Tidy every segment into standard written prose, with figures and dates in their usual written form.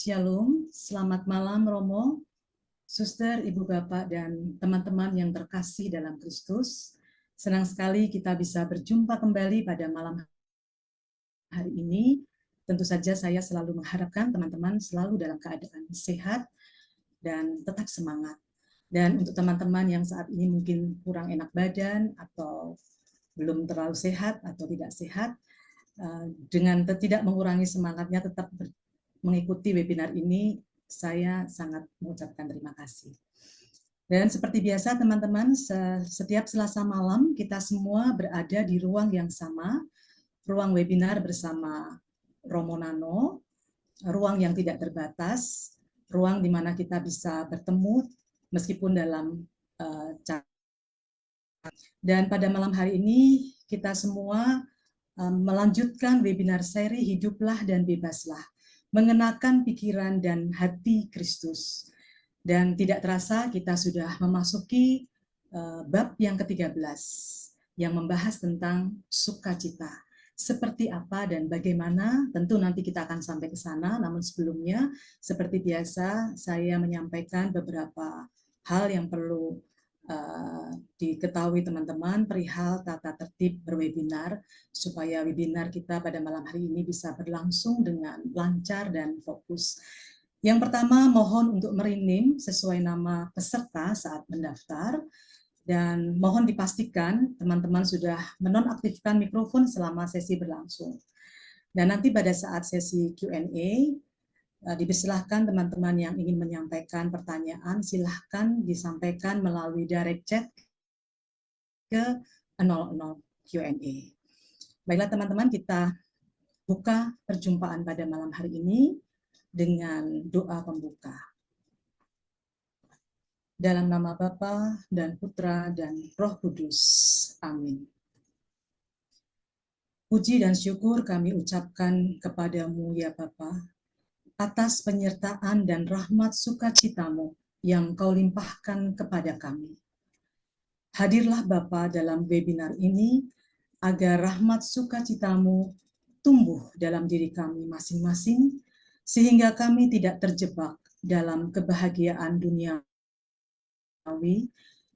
Shalom, selamat malam Romo, Suster, Ibu Bapak, dan teman-teman yang terkasih dalam Kristus. Senang sekali kita bisa berjumpa kembali pada malam hari ini. Tentu saja saya selalu mengharapkan teman-teman selalu dalam keadaan sehat dan tetap semangat. Dan untuk teman-teman yang saat ini mungkin kurang enak badan atau belum terlalu sehat atau tidak sehat, dengan tidak mengurangi semangatnya tetap mengikuti webinar ini, saya sangat mengucapkan terima kasih. Dan seperti biasa teman-teman, setiap Selasa malam kita semua berada di ruang yang sama, ruang webinar bersama Romo Nano, ruang yang tidak terbatas, ruang di mana kita bisa bertemu meskipun dalam chat. Dan pada malam hari ini kita semua melanjutkan webinar seri Hiduplah dan Bebaslah, mengenakan pikiran dan hati Kristus. Dan tidak terasa kita sudah memasuki bab yang ke-13 yang membahas tentang sukacita. Seperti apa dan bagaimana, tentu nanti kita akan sampai ke sana, namun sebelumnya seperti biasa saya menyampaikan beberapa hal yang perlu diketahui teman-teman perihal tata tertib berwebinar supaya webinar kita pada malam hari ini bisa berlangsung dengan lancar dan fokus. Yang pertama, mohon untuk merinim sesuai nama peserta saat mendaftar, dan mohon dipastikan teman-teman sudah menonaktifkan mikrofon selama sesi berlangsung. Dan nanti pada saat sesi Q&A, dipersilahkan teman-teman yang ingin menyampaikan pertanyaan, silahkan disampaikan melalui direct chat ke 00 Q&A. Baiklah teman-teman, kita buka perjumpaan pada malam hari ini dengan doa pembuka. Dalam nama Bapa dan Putra dan Roh Kudus. Amin. Puji dan syukur kami ucapkan kepadamu ya Bapa, atas penyertaan dan rahmat sukacitamu yang kau limpahkan kepada kami. Hadirlah Bapa dalam webinar ini, agar rahmat sukacitamu tumbuh dalam diri kami masing-masing, sehingga kami tidak terjebak dalam kebahagiaan dunia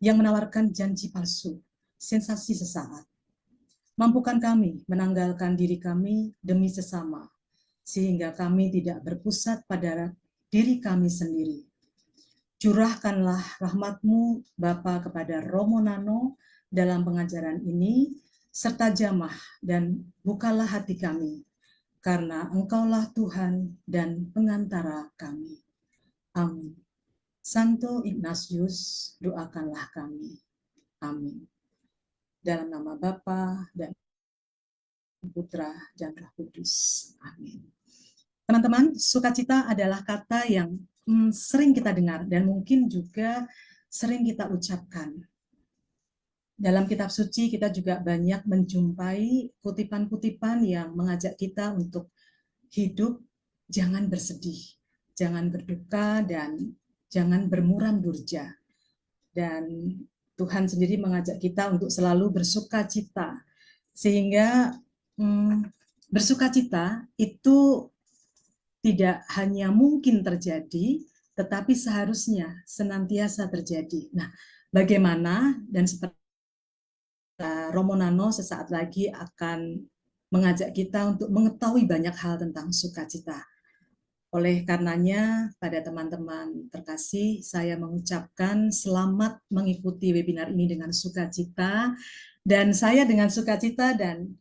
yang menawarkan janji palsu, sensasi sesaat. Mampukan kami menanggalkan diri kami demi sesama, sehingga kami tidak berpusat pada diri kami sendiri. Curahkanlah rahmat-Mu Bapa kepada Romo Nano dalam pengajaran ini, serta jamah dan bukalah hati kami, karena Engkaulah Tuhan dan pengantara kami. Amin. Santo Ignatius, doakanlah kami. Amin. Dalam nama Bapa dan Putra dan Roh Kudus. Amin. Teman-teman, sukacita adalah kata yang sering kita dengar dan mungkin juga sering kita ucapkan. Dalam kitab suci kita juga banyak menjumpai kutipan-kutipan yang mengajak kita untuk hidup, jangan bersedih, jangan berduka, dan jangan bermuram durja. Dan Tuhan sendiri mengajak kita untuk selalu bersukacita. Sehingga bersukacita itu tidak hanya mungkin terjadi, tetapi seharusnya senantiasa terjadi. Nah, bagaimana dan seperti Romo Nano sesaat lagi akan mengajak kita untuk mengetahui banyak hal tentang sukacita. Oleh karenanya, pada teman-teman terkasih, saya mengucapkan selamat mengikuti webinar ini dengan sukacita, dan saya dengan sukacita dan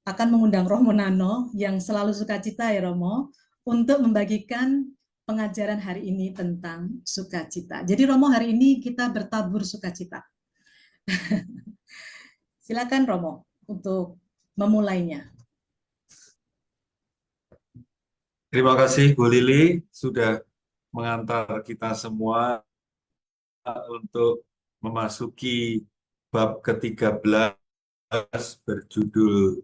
akan mengundang Romo Nano yang selalu sukacita ya Romo, untuk membagikan pengajaran hari ini tentang sukacita. Jadi Romo, hari ini kita bertabur sukacita. Silakan Romo untuk memulainya. Terima kasih Bu Lili sudah mengantar kita semua untuk memasuki bab ke-13 berjudul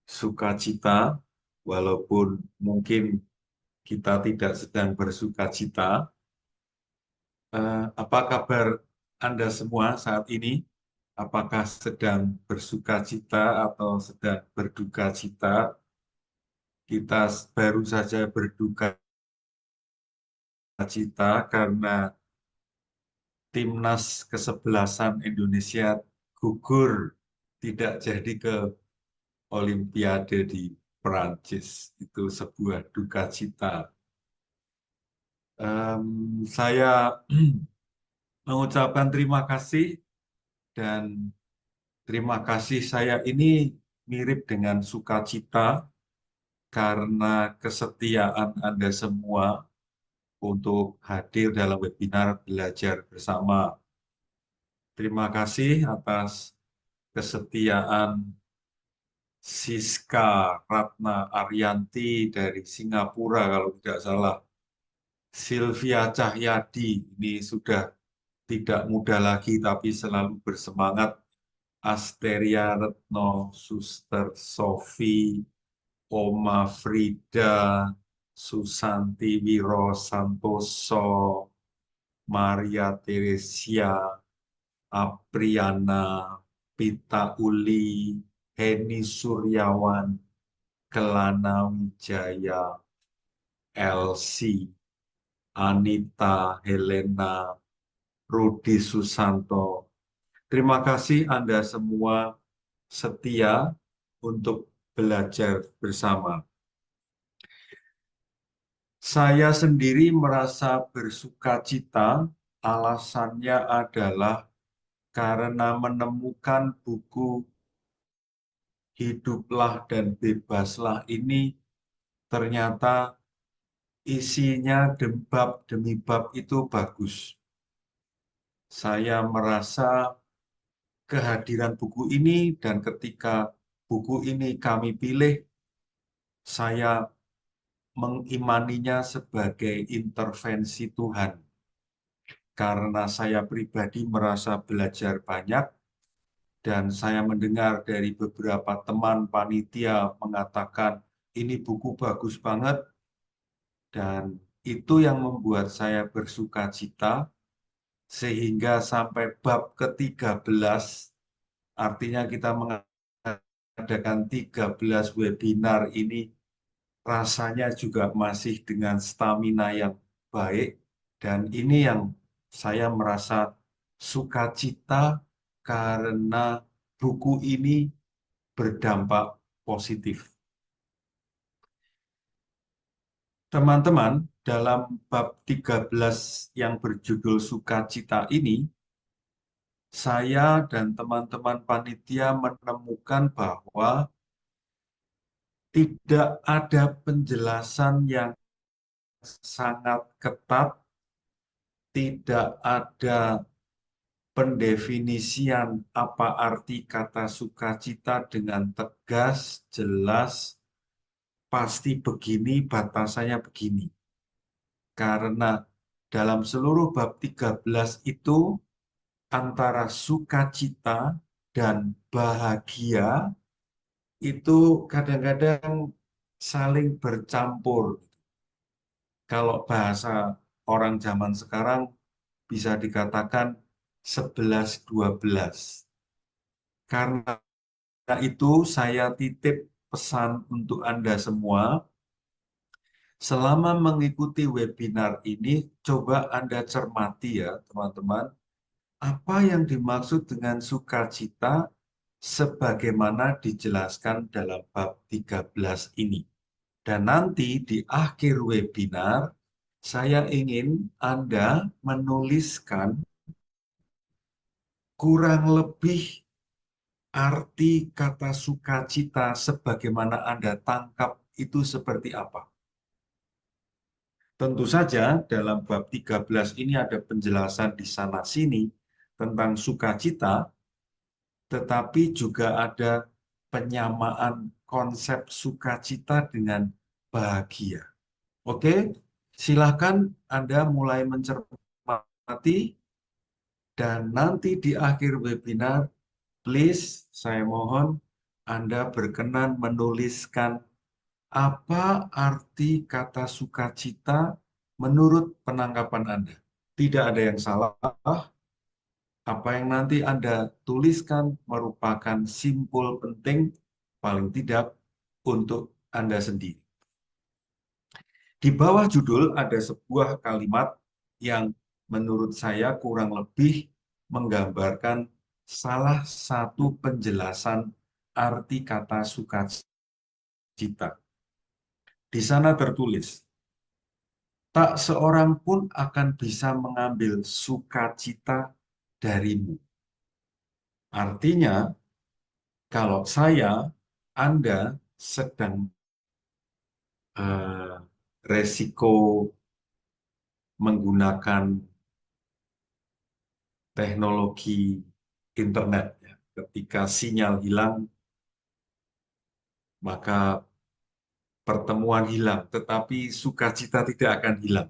sukacita, walaupun mungkin kita tidak sedang bersukacita. Apa kabar Anda semua saat ini? Apakah sedang bersukacita atau sedang berduka cita? Kita baru saja berduka cita karena timnas kesebelasan Indonesia gugur tidak jadi ke Olimpiade di Perancis. Itu sebuah duka cita. Saya mengucapkan terima kasih, dan terima kasih saya ini mirip dengan sukacita karena kesetiaan Anda semua untuk hadir dalam webinar belajar bersama. Terima kasih atas kesetiaan Siska Ratna Arianti dari Singapura kalau tidak salah. Sylvia Cahyadi, ini sudah tidak muda lagi tapi selalu bersemangat. Asteria Retno, Suster Sofi, Oma Frida, Susanti Wiro Santoso, Maria Teresia, Apriana, Pita Uli, Heni Suryawan, Kelana Wijaya, Elsie, Anita, Helena, Rudi Susanto. Terima kasih Anda semua setia untuk belajar bersama. Saya sendiri merasa bersukacita, alasannya adalah karena menemukan buku Hiduplah dan Bebaslah ini ternyata isinya bab demi bab itu bagus. Saya merasa kehadiran buku ini, dan ketika buku ini kami pilih, saya mengimaninya sebagai intervensi Tuhan. Karena saya pribadi merasa belajar banyak, dan saya mendengar dari beberapa teman panitia mengatakan, ini buku bagus banget, dan itu yang membuat saya bersukacita, sehingga sampai bab ke-13, artinya kita mengadakan 13 webinar ini, rasanya juga masih dengan stamina yang baik, dan ini yang saya merasa sukacita karena buku ini berdampak positif. Teman-teman, dalam bab 13 yang berjudul sukacita ini, saya dan teman-teman panitia menemukan bahwa tidak ada penjelasan yang sangat ketat, tidak ada pendefinisian apa arti kata sukacita dengan tegas, jelas, pasti begini, batasannya begini. Karena dalam seluruh bab 13 itu antara sukacita dan bahagia itu kadang-kadang saling bercampur. Kalau bahasa orang zaman sekarang bisa dikatakan 11-12. Karena itu saya titip pesan untuk Anda semua, selama mengikuti webinar ini, coba Anda cermati ya teman-teman, apa yang dimaksud dengan sukacita sebagaimana dijelaskan dalam bab 13 ini. Dan nanti di akhir webinar, saya ingin Anda menuliskan kurang lebih arti kata sukacita sebagaimana Anda tangkap itu seperti apa. Tentu saja dalam bab 13 ini ada penjelasan di sana-sini tentang sukacita, tetapi juga ada penyamaan konsep sukacita dengan bahagia. Oke, silakan Anda mulai mencermati, dan nanti di akhir webinar, please, saya mohon Anda berkenan menuliskan apa arti kata sukacita menurut penangkapan Anda. Tidak ada yang salah, apa yang nanti Anda tuliskan merupakan simpul penting, paling tidak, untuk Anda sendiri. Di bawah judul ada sebuah kalimat yang menurut saya kurang lebih menggambarkan salah satu penjelasan arti kata sukacita. Di sana tertulis, tak seorang pun akan bisa mengambil sukacita darimu. Artinya, kalau saya, Anda sedang resiko menggunakan teknologi internet, ya. Ketika sinyal hilang, maka pertemuan hilang, tetapi sukacita tidak akan hilang.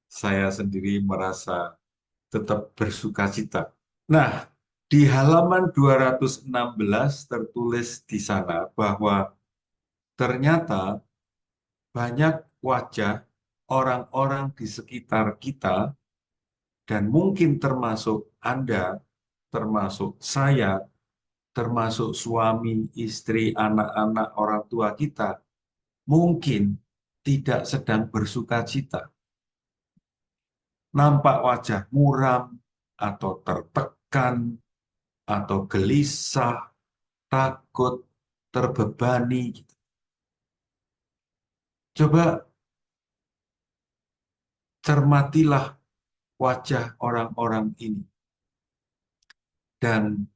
Saya sendiri merasa tetap bersukacita. Nah, di halaman 216 tertulis di sana bahwa ternyata banyak wajah orang-orang di sekitar kita, dan mungkin termasuk Anda, termasuk saya, termasuk suami, istri, anak-anak, orang tua kita, mungkin tidak sedang bersuka cita. Nampak wajah muram, atau tertekan, atau gelisah, takut, terbebani. Coba cermatilah wajah orang-orang ini. Dan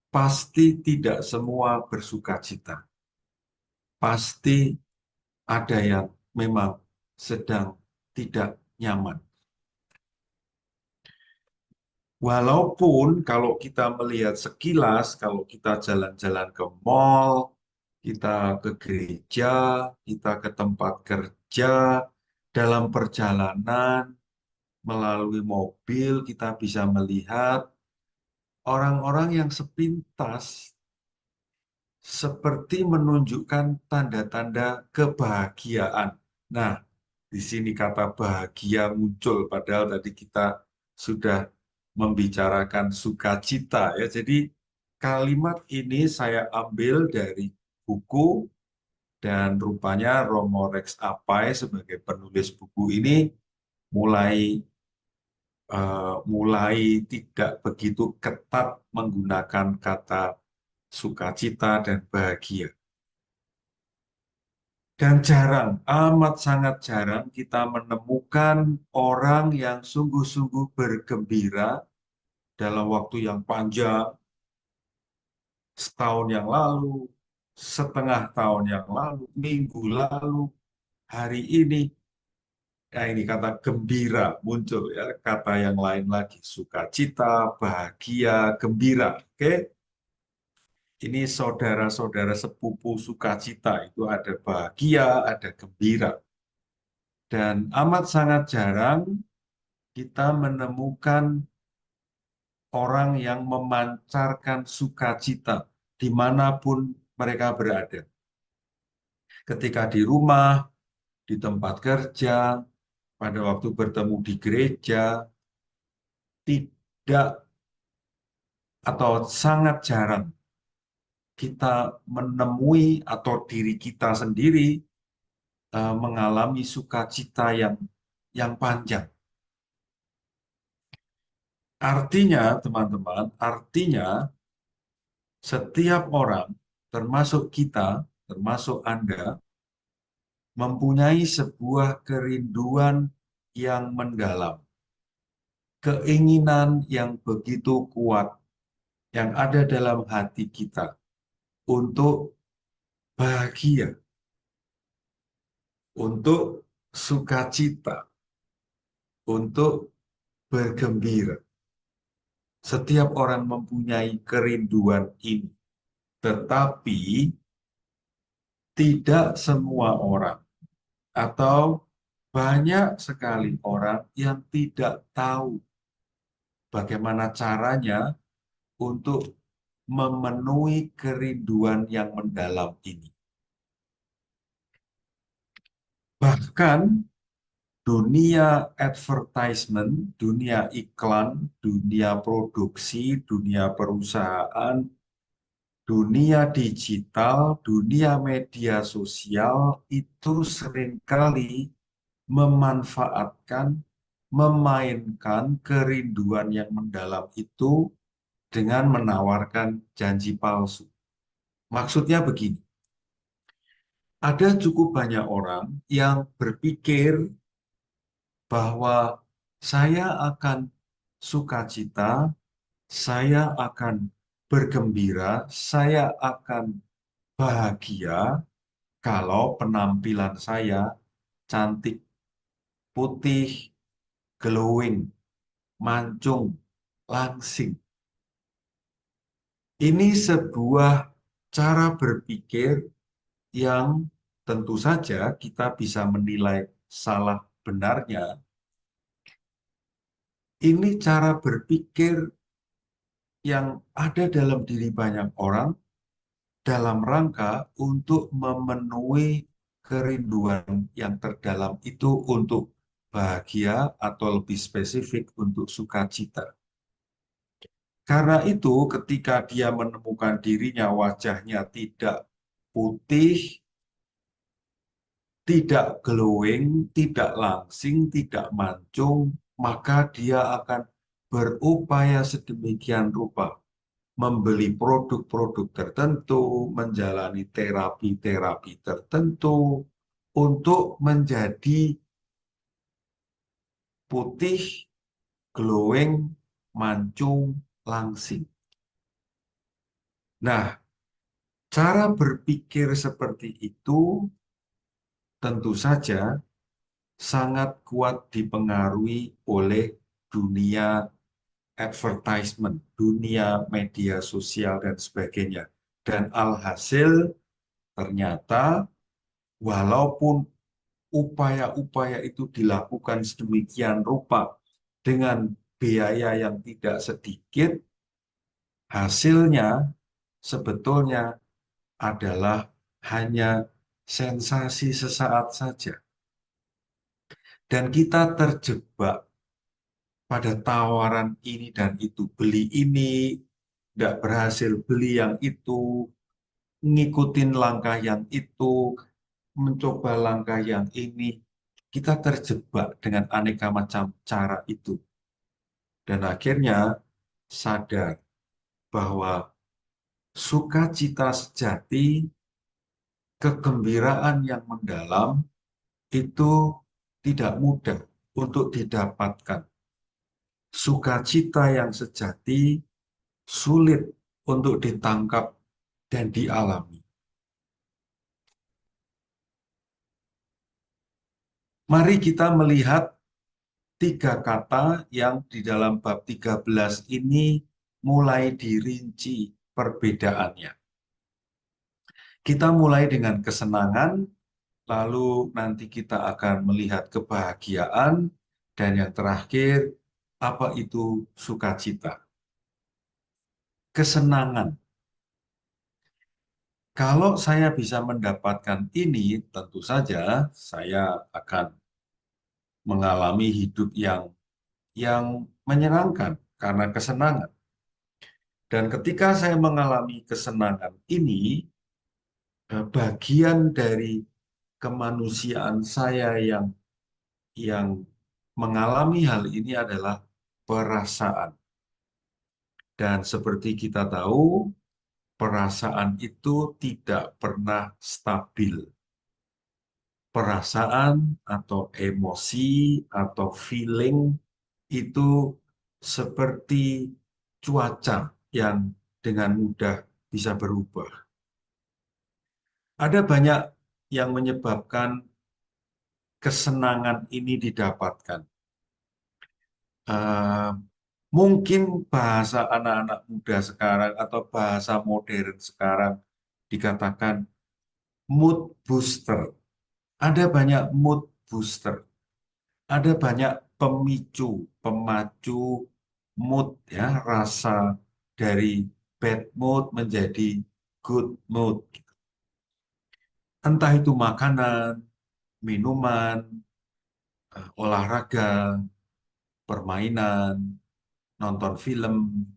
pasti tidak semua bersuka cita. Pasti ada yang memang sedang tidak nyaman. Walaupun kalau kita melihat sekilas, kalau kita jalan-jalan ke mall, kita ke gereja, kita ke tempat kerja, dalam perjalanan, melalui mobil, kita bisa melihat orang-orang yang sepintas seperti menunjukkan tanda-tanda kebahagiaan. Nah, di sini kata bahagia muncul, padahal tadi kita sudah membicarakan sukacita, ya. Jadi kalimat ini saya ambil dari buku, dan rupanya Romo Rex Apai sebagai penulis buku ini mulai tidak begitu ketat menggunakan kata sukacita dan bahagia. Dan jarang, amat sangat jarang kita menemukan orang yang sungguh-sungguh bergembira dalam waktu yang panjang, setahun yang lalu, setengah tahun yang lalu, minggu lalu, hari ini. Nah, ini kata gembira muncul, ya. Kata yang lain lagi, sukacita, bahagia, gembira. Oke? Ini saudara-saudara sepupu sukacita, itu ada bahagia, ada gembira. Dan amat sangat jarang kita menemukan orang yang memancarkan sukacita dimanapun mereka berada. Ketika di rumah, di tempat kerja, pada waktu bertemu di gereja, tidak atau sangat jarang kita menemui atau diri kita sendiri mengalami sukacita yang panjang. Artinya, teman-teman, artinya setiap orang, termasuk kita, termasuk Anda, mempunyai sebuah kerinduan yang mendalam, keinginan yang begitu kuat yang ada dalam hati kita untuk bahagia, untuk sukacita, untuk bergembira. Setiap orang mempunyai kerinduan ini, tetapi tidak semua orang atau banyak sekali orang yang tidak tahu bagaimana caranya untuk memenuhi kerinduan yang mendalam ini. Bahkan dunia advertisement, dunia iklan, dunia produksi, dunia perusahaan, dunia digital, dunia media sosial itu seringkali memanfaatkan, memainkan kerinduan yang mendalam itu dengan menawarkan janji palsu. Maksudnya begini, ada cukup banyak orang yang berpikir bahwa saya akan sukacita, saya akan bergembira, saya akan bahagia kalau penampilan saya cantik, putih, glowing, mancung, langsing. Ini sebuah cara berpikir yang tentu saja kita bisa menilai salah benarnya. Ini cara berpikir yang ada dalam diri banyak orang dalam rangka untuk memenuhi kerinduan yang terdalam itu untuk bahagia atau lebih spesifik untuk sukacita. Karena itu ketika dia menemukan dirinya wajahnya tidak putih, tidak glowing, tidak langsing, tidak mancung, maka dia akan berupaya sedemikian rupa membeli produk-produk tertentu, menjalani terapi-terapi tertentu untuk menjadi putih, glowing, mancung, langsing. Nah, cara berpikir seperti itu tentu saja sangat kuat dipengaruhi oleh dunia advertisement, dunia media sosial, dan sebagainya. Dan alhasil ternyata walaupun upaya-upaya itu dilakukan sedemikian rupa dengan biaya yang tidak sedikit, hasilnya sebetulnya adalah hanya sensasi sesaat saja. Dan kita terjebak pada tawaran ini dan itu. Beli ini, tidak berhasil, beli yang itu, ngikutin langkah yang itu, mencoba langkah yang ini. Kita terjebak dengan aneka macam cara itu. Dan akhirnya sadar bahwa sukacita sejati, kegembiraan yang mendalam, itu tidak mudah untuk didapatkan. Sukacita yang sejati sulit untuk ditangkap dan dialami. Mari kita melihat tiga kata yang di dalam bab 13 ini mulai dirinci perbedaannya. Kita mulai dengan kesenangan, lalu nanti kita akan melihat kebahagiaan, dan yang terakhir, apa itu sukacita. Kesenangan. Kalau saya bisa mendapatkan ini, tentu saja saya akan mengalami hidup yang menyenangkan karena kesenangan. Dan ketika saya mengalami kesenangan ini, bagian dari kemanusiaan saya yang mengalami hal ini adalah perasaan. Dan seperti kita tahu, perasaan itu tidak pernah stabil. Perasaan atau emosi atau feeling itu seperti cuaca yang dengan mudah bisa berubah. Ada banyak yang menyebabkan kesenangan ini didapatkan. Mungkin bahasa anak-anak muda sekarang atau bahasa modern sekarang dikatakan mood booster. Ada banyak mood booster. Ada banyak pemicu, pemacu mood, ya, rasa dari bad mood menjadi good mood. Entah itu makanan, minuman, olahraga, permainan, nonton film,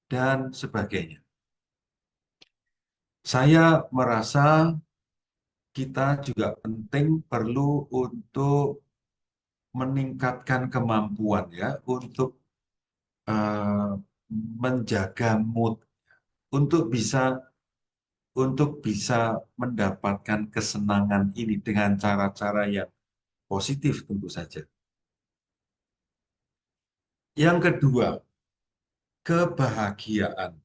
dan sebagainya. Saya merasa kita juga penting perlu untuk meningkatkan kemampuan ya untuk eh, menjaga mood, untuk bisa mendapatkan kesenangan ini dengan cara-cara yang positif tentu saja. Yang kedua, kebahagiaan.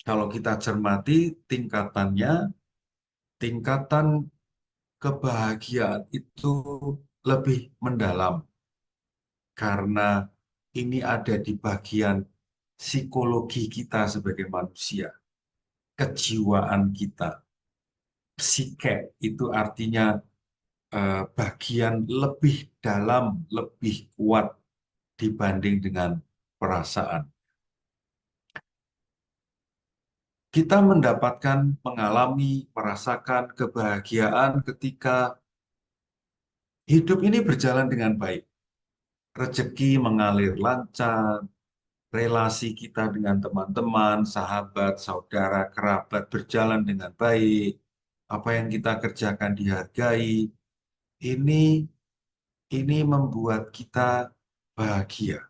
Kalau kita cermati tingkatannya, tingkatan kebahagiaan itu lebih mendalam karena ini ada di bagian psikologi kita sebagai manusia, kejiwaan kita. Psike itu artinya bagian lebih dalam, lebih kuat dibanding dengan perasaan. Kita mendapatkan, mengalami, merasakan kebahagiaan ketika hidup ini berjalan dengan baik. Rezeki mengalir lancar, relasi kita dengan teman-teman, sahabat, saudara, kerabat berjalan dengan baik, apa yang kita kerjakan dihargai. Ini ini membuat kita bahagia.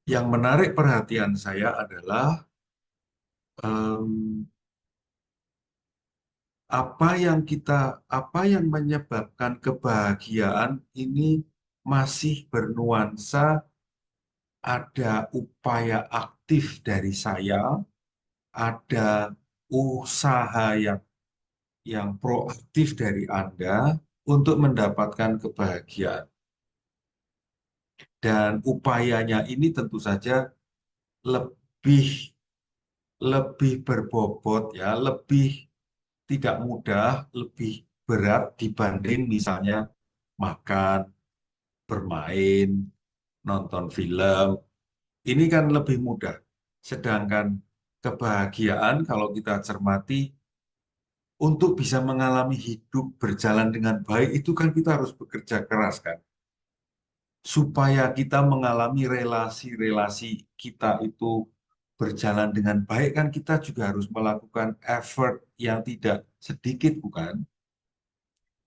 Yang menarik perhatian saya adalah em, apa yang menyebabkan kebahagiaan ini masih bernuansa ada upaya aktif dari saya, ada usaha yang proaktif dari Anda untuk mendapatkan kebahagiaan. Dan upayanya ini tentu saja lebih lebih berbobot ya, lebih tidak mudah, lebih berat dibanding misalnya makan, bermain, nonton film. Ini kan lebih mudah. Sedangkan kebahagiaan kalau kita cermati untuk bisa mengalami hidup berjalan dengan baik itu kan kita harus bekerja keras kan. Supaya kita mengalami relasi-relasi kita itu berjalan dengan baik kan kita juga harus melakukan effort yang tidak sedikit bukan?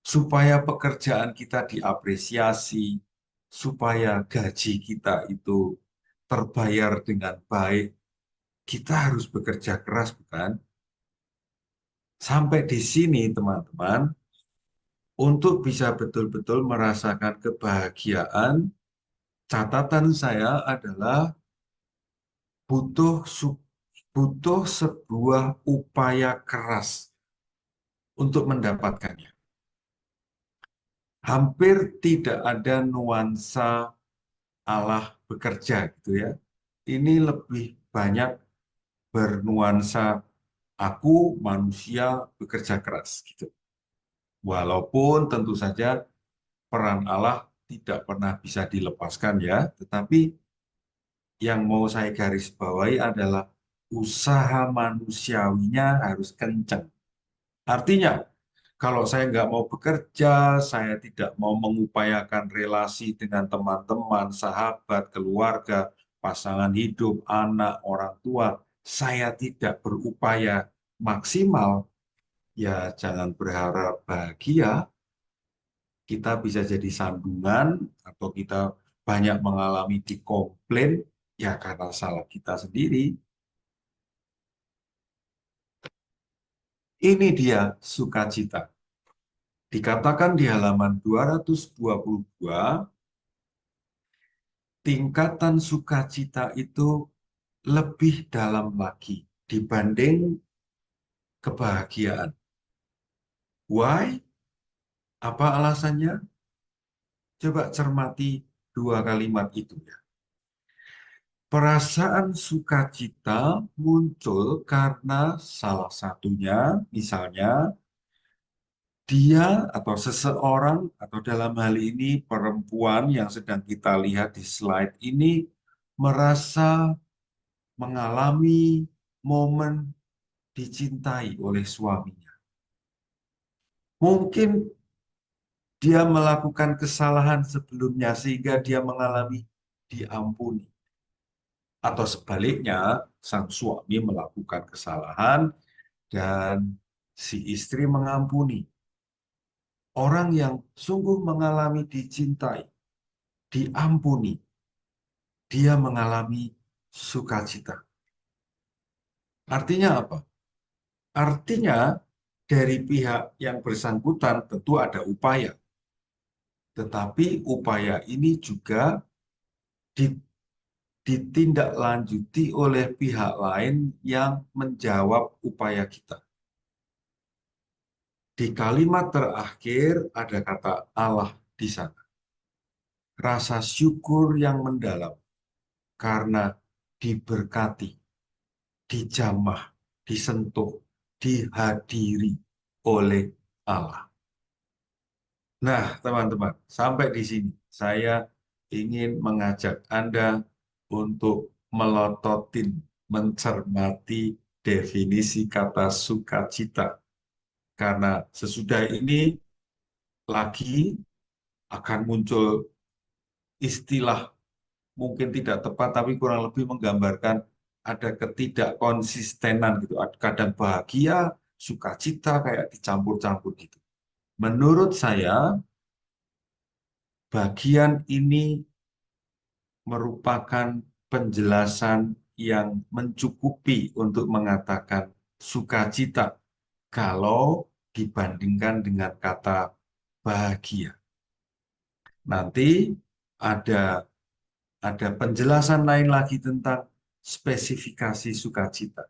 Supaya pekerjaan kita diapresiasi, supaya gaji kita itu terbayar dengan baik, kita harus bekerja keras bukan? Sampai di sini teman-teman, untuk bisa betul-betul merasakan kebahagiaan, catatan saya adalah butuh butuh sebuah upaya keras untuk mendapatkannya. Hampir tidak ada nuansa Allah bekerja gitu ya. Ini lebih banyak bernuansa aku manusia bekerja keras gitu. Walaupun tentu saja peran Allah tidak pernah bisa dilepaskan ya, tetapi yang mau saya garis bawahi adalah usaha manusiawinya harus kencang. Artinya, kalau saya nggak mau bekerja, saya tidak mau mengupayakan relasi dengan teman-teman, sahabat, keluarga, pasangan hidup, anak, orang tua, saya tidak berupaya maksimal, ya jangan berharap bahagia, kita bisa jadi sandungan, atau kita banyak mengalami dikomplain, ya karena salah kita sendiri. Ini dia sukacita. Dikatakan di halaman 222, tingkatan sukacita itu lebih dalam lagi dibanding kebahagiaan. Why? Apa alasannya? Coba cermati dua kalimat itu ya. Perasaan sukacita muncul karena salah satunya, misalnya, dia atau seseorang, atau dalam hal ini perempuan yang sedang kita lihat di slide ini, merasa mengalami momen dicintai oleh suaminya. Mungkin dia melakukan kesalahan sebelumnya sehingga dia mengalami diampuni. Atau sebaliknya, sang suami melakukan kesalahan dan si istri mengampuni. Orang yang sungguh mengalami dicintai, diampuni, dia mengalami sukacita. Artinya apa? Artinya dari pihak yang bersangkutan tentu ada upaya. Tetapi upaya ini juga ditindaklanjuti oleh pihak lain yang menjawab upaya kita. Di kalimat terakhir ada kata Allah di sana. Rasa syukur yang mendalam karena diberkati, dijamah, disentuh, dihadiri oleh Allah. Nah, teman-teman, sampai di sini saya ingin mengajak Anda untuk melototin, mencermati definisi kata sukacita. Karena sesudah ini lagi akan muncul istilah mungkin tidak tepat, tapi kurang lebih menggambarkan ada ketidakkonsistenan gitu. Kadang bahagia, sukacita kayak dicampur-campur gitu. Menurut saya, bagian ini merupakan penjelasan yang mencukupi untuk mengatakan sukacita kalau dibandingkan dengan kata bahagia. Nanti ada penjelasan lain lagi tentang spesifikasi sukacita.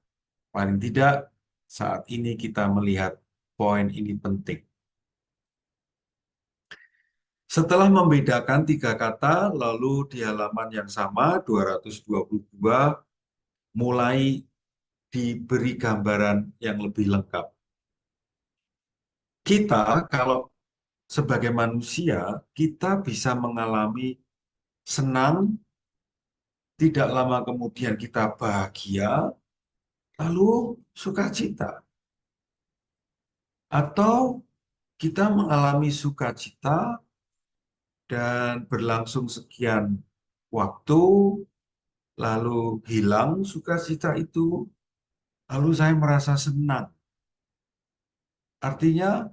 Paling tidak saat ini kita melihat poin ini penting. Setelah membedakan tiga kata, lalu di halaman yang sama, 222, mulai diberi gambaran yang lebih lengkap. Kita kalau sebagai manusia, kita bisa mengalami senang, tidak lama kemudian kita bahagia, lalu sukacita. Atau kita mengalami sukacita dan berlangsung sekian waktu, lalu hilang sukacita itu, lalu saya merasa senang. Artinya,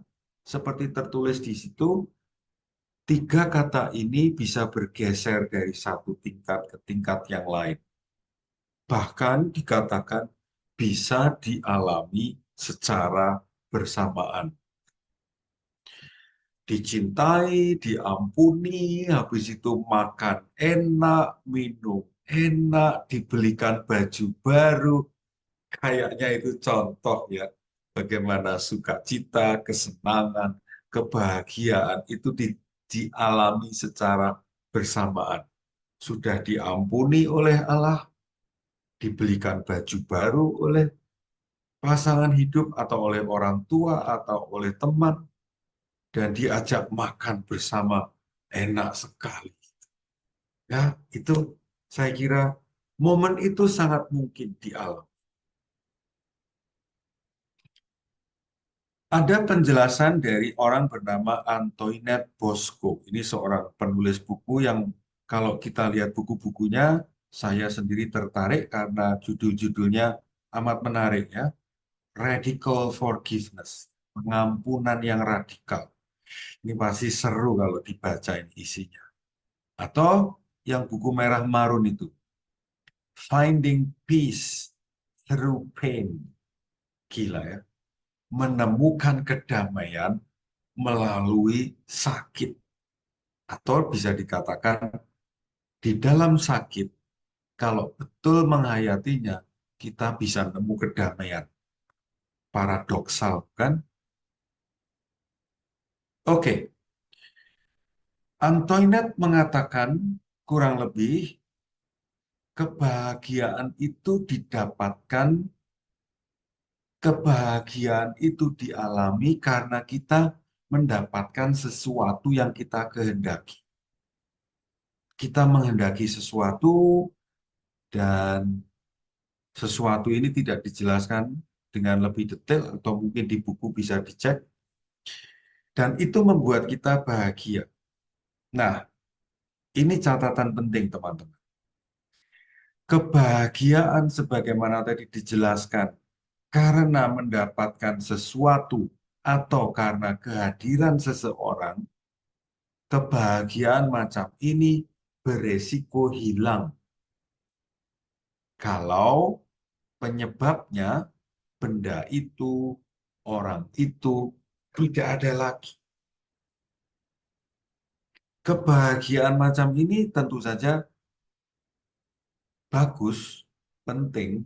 seperti tertulis di situ, tiga kata ini bisa bergeser dari satu tingkat ke tingkat yang lain. Bahkan dikatakan bisa dialami secara bersamaan. Dicintai, diampuni, habis itu makan enak, minum enak, dibelikan baju baru. Kayaknya itu contoh ya, bagaimana sukacita, kesenangan, kebahagiaan itu dialami secara bersamaan. Sudah diampuni oleh Allah, dibelikan baju baru oleh pasangan hidup atau oleh orang tua atau oleh teman, dan diajak makan bersama, enak sekali. Ya, itu saya kira momen itu sangat mungkin dialami. Ada penjelasan dari orang bernama Antoinette Bosco. Ini seorang penulis buku yang kalau kita lihat buku-bukunya, saya sendiri tertarik karena judul-judulnya amat menarik ya. Radical Forgiveness, pengampunan yang radikal. Ini pasti seru kalau dibacain isinya. Atau yang buku merah marun itu, Finding Peace Through Pain. Gila ya. Menemukan kedamaian melalui sakit. Atau bisa dikatakan di dalam sakit, kalau betul menghayatinya, kita bisa nemu kedamaian. Paradoksal, kan? Oke, Antoinette mengatakan kurang lebih kebahagiaan itu didapatkan, kebahagiaan itu dialami karena kita mendapatkan sesuatu yang kita kehendaki. Kita menghendaki sesuatu dan sesuatu ini tidak dijelaskan dengan lebih detail atau mungkin di buku bisa dicek. Dan itu membuat kita bahagia. Nah, ini catatan penting teman-teman. Kebahagiaan sebagaimana tadi dijelaskan karena mendapatkan sesuatu atau karena kehadiran seseorang, kebahagiaan macam ini beresiko hilang kalau penyebabnya benda itu, orang itu tidak ada lagi. Kebahagiaan macam ini tentu saja bagus, penting,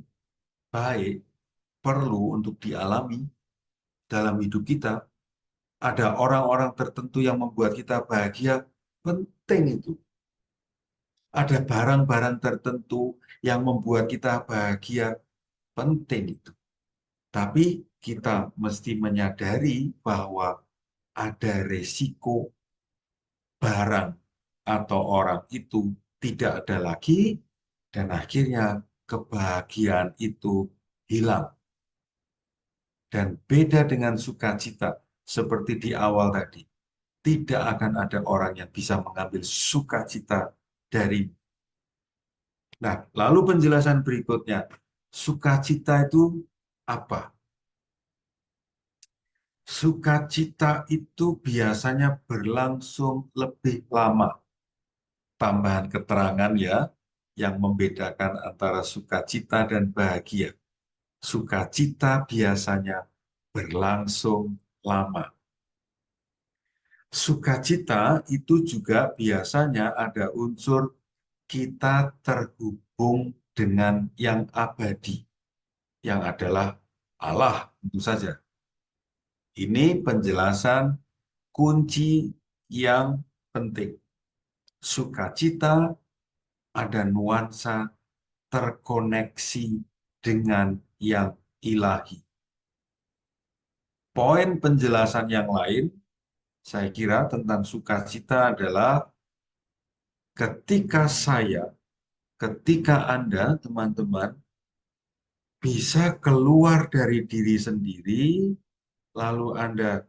baik, perlu untuk dialami dalam hidup kita. Ada orang-orang tertentu yang membuat kita bahagia, penting itu. Ada barang-barang tertentu yang membuat kita bahagia, penting itu. Tapi kita mesti menyadari bahwa ada resiko barang atau orang itu tidak ada lagi, dan akhirnya kebahagiaan itu hilang. Dan beda dengan sukacita, seperti di awal tadi, tidak akan ada orang yang bisa mengambil sukacita dari. Nah, lalu penjelasan berikutnya, sukacita itu apa? Sukacita itu biasanya berlangsung lebih lama. Tambahan keterangan ya, yang membedakan antara sukacita dan bahagia. Sukacita biasanya berlangsung lama. Sukacita itu juga biasanya ada unsur kita terhubung dengan yang abadi, yang adalah Allah tentu saja. Ini penjelasan kunci yang penting. Sukacita ada nuansa terkoneksi dengan yang ilahi. Poin penjelasan yang lain, saya kira tentang sukacita adalah ketika Anda, teman-teman, bisa keluar dari diri sendiri, lalu Anda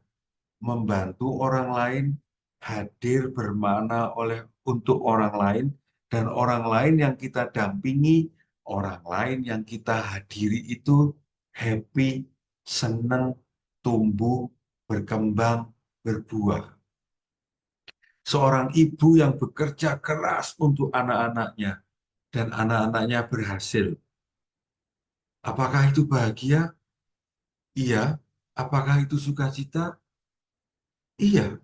membantu orang lain, hadir bermakna untuk orang lain, dan orang lain yang kita dampingi, orang lain yang kita hadiri itu happy, senang, tumbuh, berkembang, berbuah. Seorang ibu yang bekerja keras untuk anak-anaknya, dan anak-anaknya berhasil. Apakah itu bahagia? Iya. Apakah itu sukacita? Iya.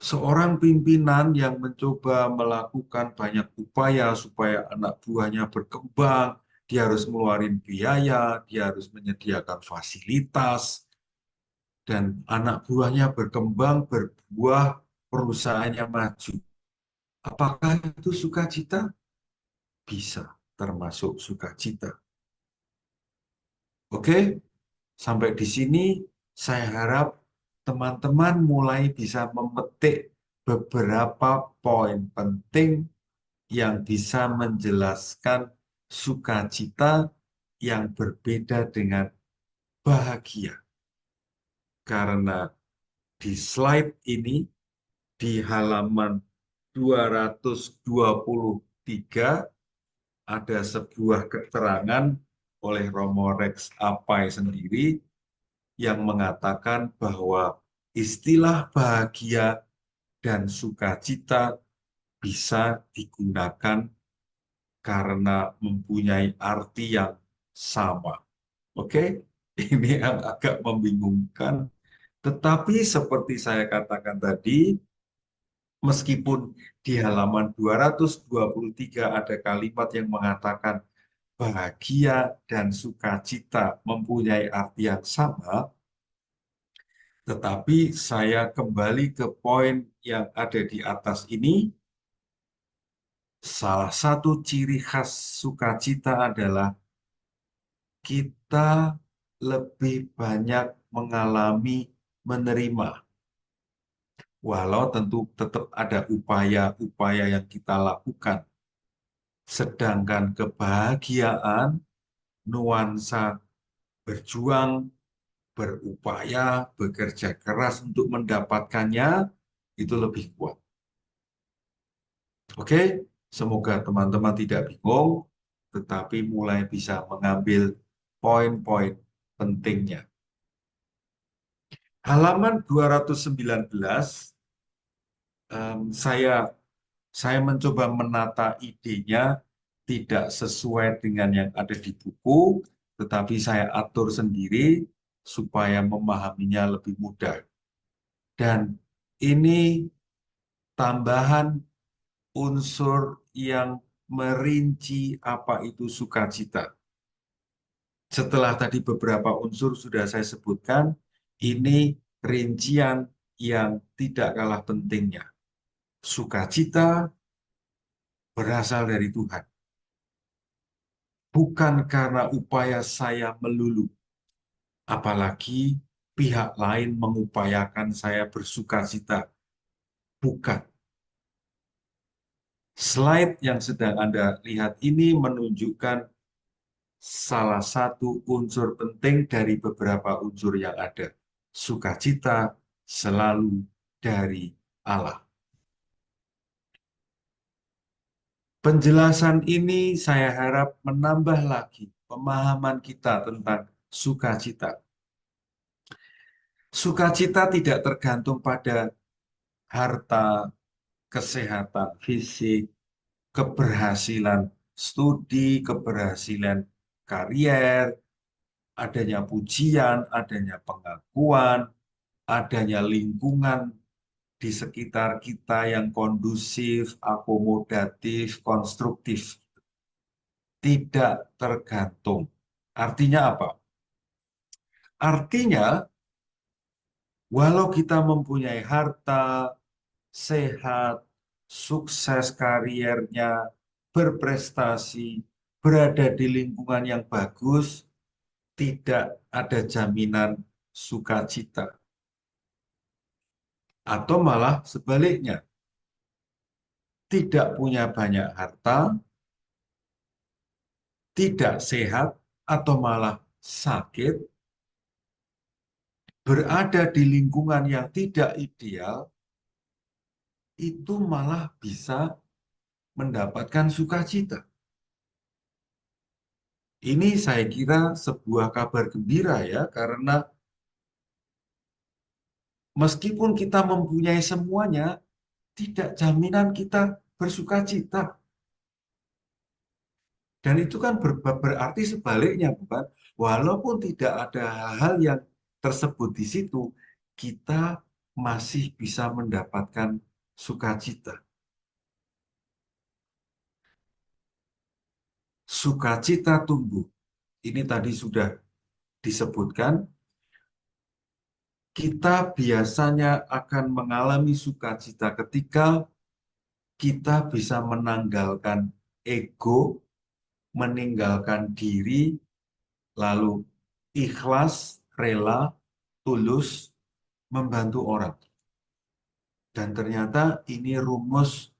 Seorang pimpinan yang mencoba melakukan banyak upaya supaya anak buahnya berkembang, dia harus ngeluarin biaya, dia harus menyediakan fasilitas, dan anak buahnya berkembang, berbuah, perusahaannya maju. Apakah itu sukacita? Bisa termasuk sukacita. Oke, sampai di sini saya harap teman-teman mulai bisa memetik beberapa poin penting yang bisa menjelaskan sukacita yang berbeda dengan bahagia. Karena di slide ini, di halaman 223, ada sebuah keterangan oleh Romo Rex Apai sendiri yang mengatakan bahwa istilah bahagia dan sukacita bisa digunakan karena mempunyai arti yang sama. Oke, ini yang agak membingungkan. Tetapi seperti saya katakan tadi, meskipun di halaman 223 ada kalimat yang mengatakan bahagia dan sukacita mempunyai arti yang sama, tetapi saya kembali ke poin yang ada di atas ini. Salah satu ciri khas sukacita adalah kita lebih banyak mengalami menerima. Walau tentu tetap ada upaya-upaya yang kita lakukan. Sedangkan kebahagiaan, nuansa berjuang, berupaya, bekerja keras untuk mendapatkannya, itu lebih kuat. Oke, semoga teman-teman tidak bingung, tetapi mulai bisa mengambil poin-poin pentingnya. Halaman 219, saya mencoba menata idenya tidak sesuai dengan yang ada di buku, tetapi saya atur sendiri supaya memahaminya lebih mudah. Dan ini tambahan unsur yang merinci apa itu sukacita. Setelah tadi beberapa unsur sudah saya sebutkan, ini rincian yang tidak kalah pentingnya. Sukacita berasal dari Tuhan. Bukan karena upaya saya melulu. Apalagi pihak lain mengupayakan saya bersukacita. Bukan. Slide yang sedang Anda lihat ini menunjukkan salah satu unsur penting dari beberapa unsur yang ada. Sukacita selalu dari Allah. Penjelasan ini saya harap menambah lagi pemahaman kita tentang sukacita. Sukacita tidak tergantung pada harta, kesehatan fisik, keberhasilan studi, keberhasilan karier, adanya pujian, adanya pengakuan, adanya lingkungan di sekitar kita yang kondusif, akomodatif, konstruktif. Tidak tergantung. Artinya apa? Artinya, walau kita mempunyai harta, sehat, sukses kariernya, berprestasi, berada di lingkungan yang bagus, tidak ada jaminan sukacita. Atau malah sebaliknya, tidak punya banyak harta, tidak sehat, atau malah sakit, berada di lingkungan yang tidak ideal, itu malah bisa mendapatkan sukacita. Ini saya kira sebuah kabar gembira ya, karena meskipun kita mempunyai semuanya, tidak jaminan kita bersukacita. Dan itu kan berarti sebaliknya, bukan? Walaupun tidak ada hal-hal yang tersebut di situ, kita masih bisa mendapatkan sukacita. Sukacita tumbuh. Ini tadi sudah disebutkan. Kita biasanya akan mengalami sukacita ketika kita bisa menanggalkan ego, meninggalkan diri, lalu ikhlas, rela, tulus, membantu orang. Dan ternyata ini rumus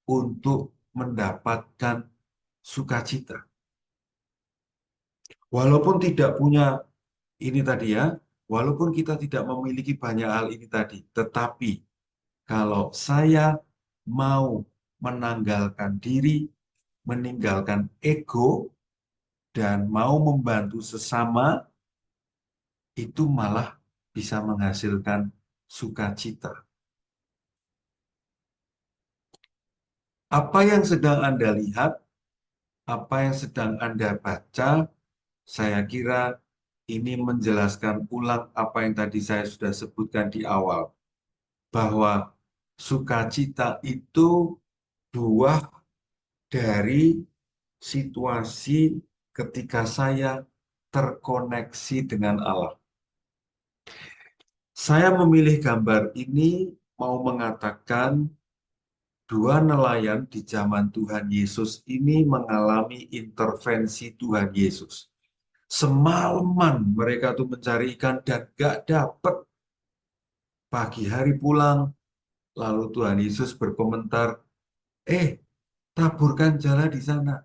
untuk mendapatkan sukacita. Walaupun tidak punya ini tadi ya, walaupun kita tidak memiliki banyak hal ini tadi, tetapi kalau saya mau menanggalkan diri, meninggalkan ego, dan mau membantu sesama, itu malah bisa menghasilkan sukacita. Apa yang sedang Anda lihat, apa yang sedang Anda baca, saya kira ini menjelaskan ulang apa yang tadi saya sudah sebutkan di awal. Bahwa sukacita itu buah dari situasi ketika saya terkoneksi dengan Allah. Saya memilih gambar ini mau mengatakan dua nelayan di zaman Tuhan Yesus ini mengalami intervensi Tuhan Yesus. Semalaman mereka tuh mencari ikan dan gak dapet. Pagi hari pulang, lalu Tuhan Yesus berkomentar, taburkan jala di sana.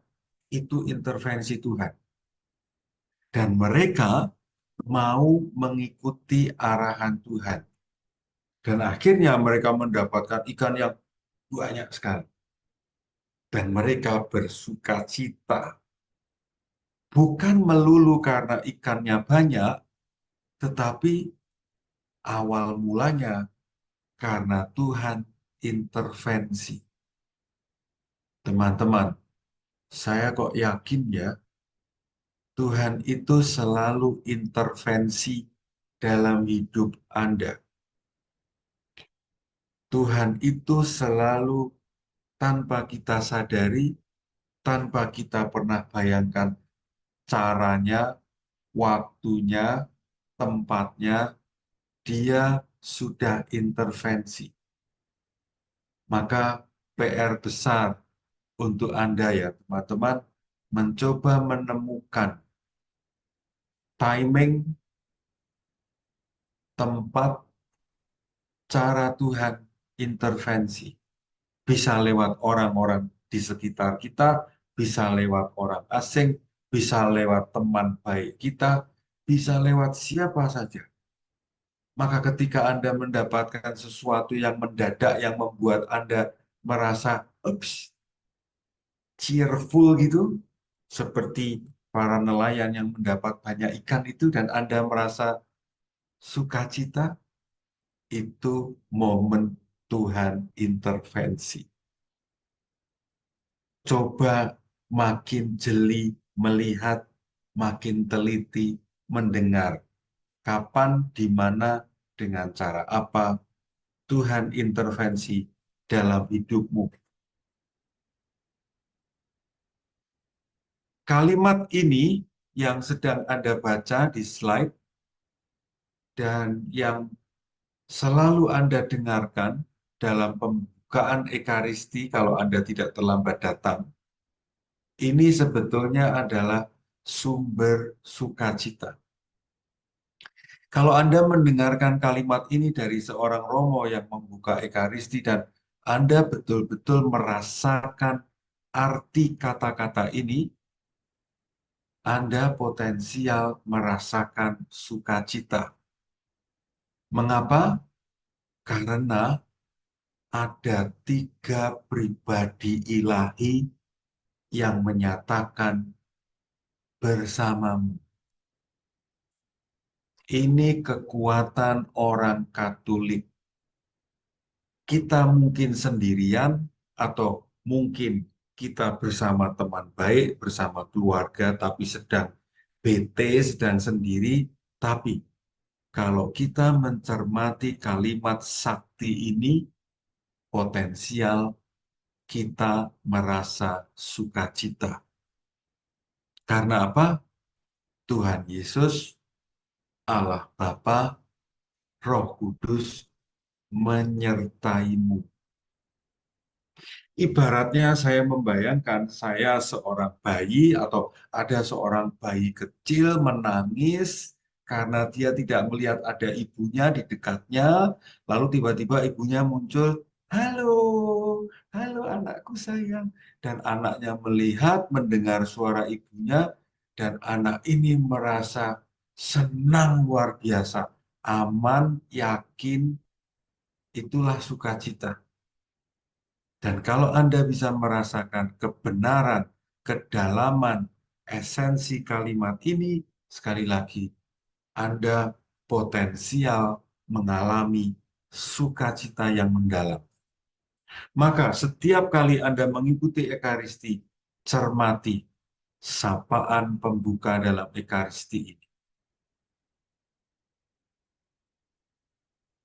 Itu intervensi Tuhan. Dan mereka mau mengikuti arahan Tuhan. Dan akhirnya mereka mendapatkan ikan yang banyak sekali. Dan mereka bersukacita. bukan melulu karena ikannya banyak, tetapi awal mulanya karena Tuhan intervensi. Teman-teman, saya kok yakin ya, Tuhan itu selalu intervensi dalam hidup Anda. Tuhan itu selalu tanpa kita sadari, tanpa kita pernah bayangkan caranya, waktunya, tempatnya, dia sudah intervensi. Maka PR besar untuk Anda ya teman-teman, mencoba menemukan timing, tempat, cara Tuhan intervensi. Bisa lewat orang-orang di sekitar kita, bisa lewat orang asing, bisa lewat teman baik kita, bisa lewat siapa saja. Maka ketika Anda mendapatkan sesuatu yang mendadak, yang membuat Anda merasa cheerful gitu, seperti para nelayan yang mendapat banyak ikan itu, dan Anda merasa sukacita, itu momen Tuhan intervensi. Coba makin jeli melihat, makin teliti mendengar. Kapan, di mana, dengan cara apa Tuhan intervensi dalam hidupmu. Kalimat ini yang sedang Anda baca di slide dan yang selalu Anda dengarkan dalam pembukaan Ekaristi kalau Anda tidak terlambat datang, ini sebetulnya adalah sumber sukacita. Kalau Anda mendengarkan kalimat ini dari seorang Romo yang membuka Ekaristi dan Anda betul-betul merasakan arti kata-kata ini, Anda potensial merasakan sukacita. Mengapa? Karena ada 3 pribadi ilahi yang menyatakan bersamamu. Ini kekuatan orang Katolik. Kita mungkin sendirian atau mungkin kita bersama teman baik, bersama keluarga, tapi sedang bete, sedang sendiri. Tapi kalau kita mencermati kalimat sakti ini, potensial kita merasa sukacita. Karena apa? Tuhan Yesus, Allah Bapa, Roh Kudus menyertaimu. Ibaratnya saya membayangkan saya seorang bayi atau ada seorang bayi kecil menangis karena dia tidak melihat ada ibunya di dekatnya, lalu tiba-tiba ibunya muncul, halo, halo anakku sayang. Dan anaknya melihat, mendengar suara ibunya, dan anak ini merasa senang luar biasa, aman, yakin, itulah sukacita. Dan kalau Anda bisa merasakan kebenaran, kedalaman, esensi kalimat ini, sekali lagi, Anda potensial mengalami sukacita yang mendalam. Maka setiap kali Anda mengikuti Ekaristi, cermati sapaan pembuka dalam Ekaristi ini.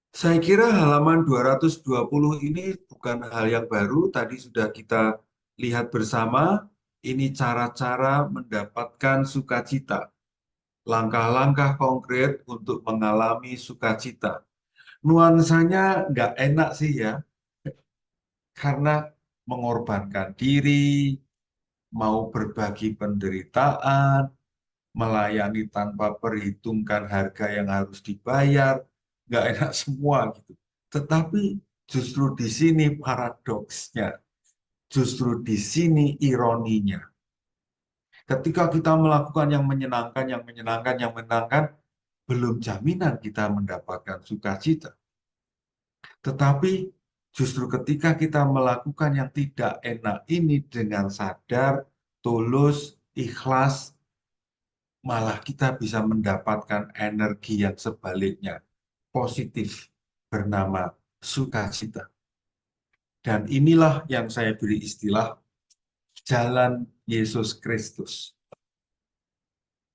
Saya kira halaman 220 ini bukan hal yang baru, tadi sudah kita lihat bersama, ini cara-cara mendapatkan sukacita. Langkah-langkah konkret untuk mengalami sukacita. Nuansanya nggak enak sih ya, karena mengorbankan diri, mau berbagi penderitaan, melayani tanpa perhitungkan harga yang harus dibayar, nggak enak semua gitu. Tetapi justru di sini paradoksnya, justru di sini ironinya. Ketika kita melakukan yang menyenangkan, yang menyenangkan, belum jaminan kita mendapatkan sukacita. Tetapi justru ketika kita melakukan yang tidak enak ini dengan sadar, tulus, ikhlas, malah kita bisa mendapatkan energi yang sebaliknya, positif, bernama sukacita. Dan inilah yang saya beri istilah jalan Yesus Kristus.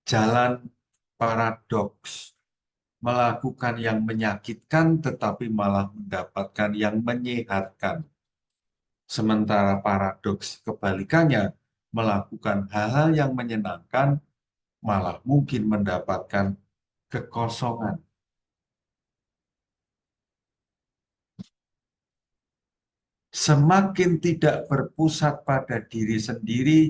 Jalan paradoks. Melakukan yang menyakitkan tetapi malah mendapatkan yang menyehatkan. Sementara paradoks kebalikannya, melakukan hal-hal yang menyenangkan malah mungkin mendapatkan kekosongan. Semakin tidak berpusat pada diri sendiri,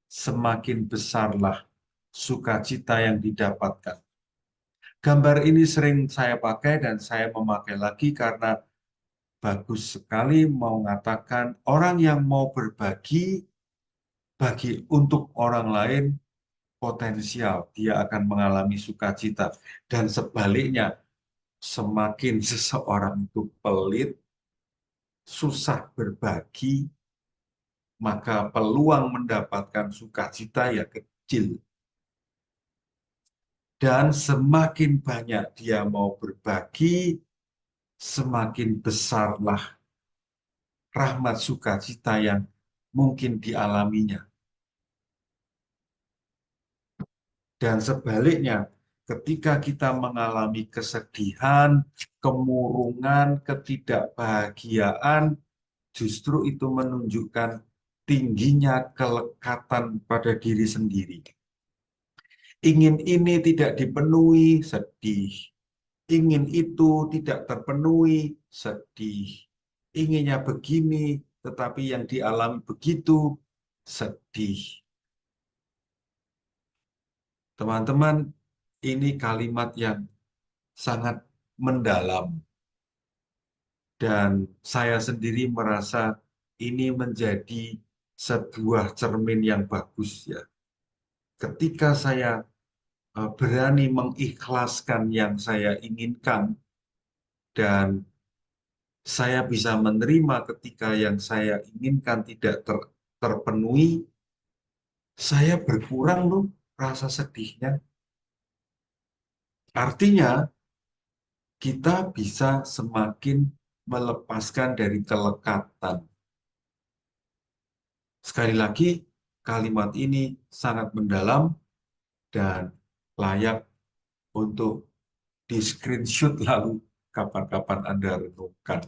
semakin besarlah sukacita yang didapatkan. Gambar ini sering saya pakai dan saya memakai lagi karena bagus sekali mengatakan orang yang mau berbagi untuk orang lain potensial dia akan mengalami sukacita, dan sebaliknya semakin seseorang itu pelit, susah berbagi, maka peluang mendapatkan sukacita ya kecil. Dan semakin banyak dia mau berbagi, semakin besarlah rahmat sukacita yang mungkin dialaminya. Dan sebaliknya, ketika kita mengalami kesedihan, kemurungan, ketidakbahagiaan, justru itu menunjukkan tingginya kelekatan pada diri sendiri. Ingin ini tidak dipenuhi, sedih. Ingin itu tidak terpenuhi, sedih. Inginnya begini, tetapi yang dialami begitu, sedih. Teman-teman, ini kalimat yang sangat mendalam. Dan saya sendiri merasa ini menjadi sebuah cermin yang bagus ya. Ketika saya berani mengikhlaskan yang saya inginkan dan saya bisa menerima ketika yang saya inginkan tidak terpenuhi, saya berkurang loh rasa sedihnya. Artinya kita bisa semakin melepaskan dari kelekatan. Sekali lagi, kalimat ini sangat mendalam dan layak untuk di-screenshot lalu kapan-kapan Anda renungkan.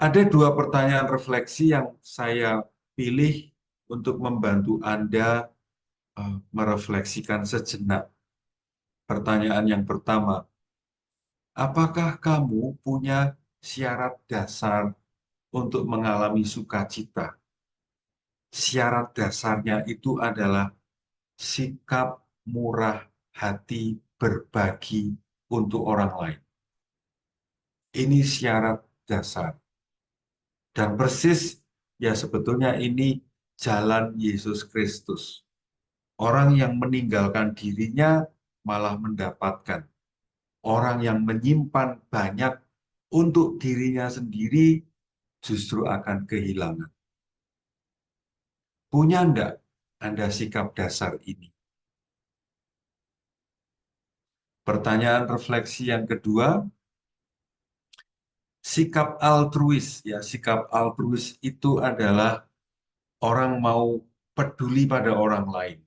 Ada dua pertanyaan refleksi yang saya pilih untuk membantu Anda merefleksikan sejenak. Pertanyaan yang pertama, apakah kamu punya syarat dasar untuk mengalami sukacita? Syarat dasarnya itu adalah sikap murah hati berbagi untuk orang lain. Ini syarat dasar. Dan persis, ya sebetulnya ini jalan Yesus Kristus. Orang yang meninggalkan dirinya malah mendapatkan. Orang yang menyimpan banyak untuk dirinya sendiri justru akan kehilangan. Punya enggak Anda sikap dasar ini? Pertanyaan refleksi yang kedua, sikap altruis. Ya, sikap altruis itu adalah orang mau peduli pada orang lain.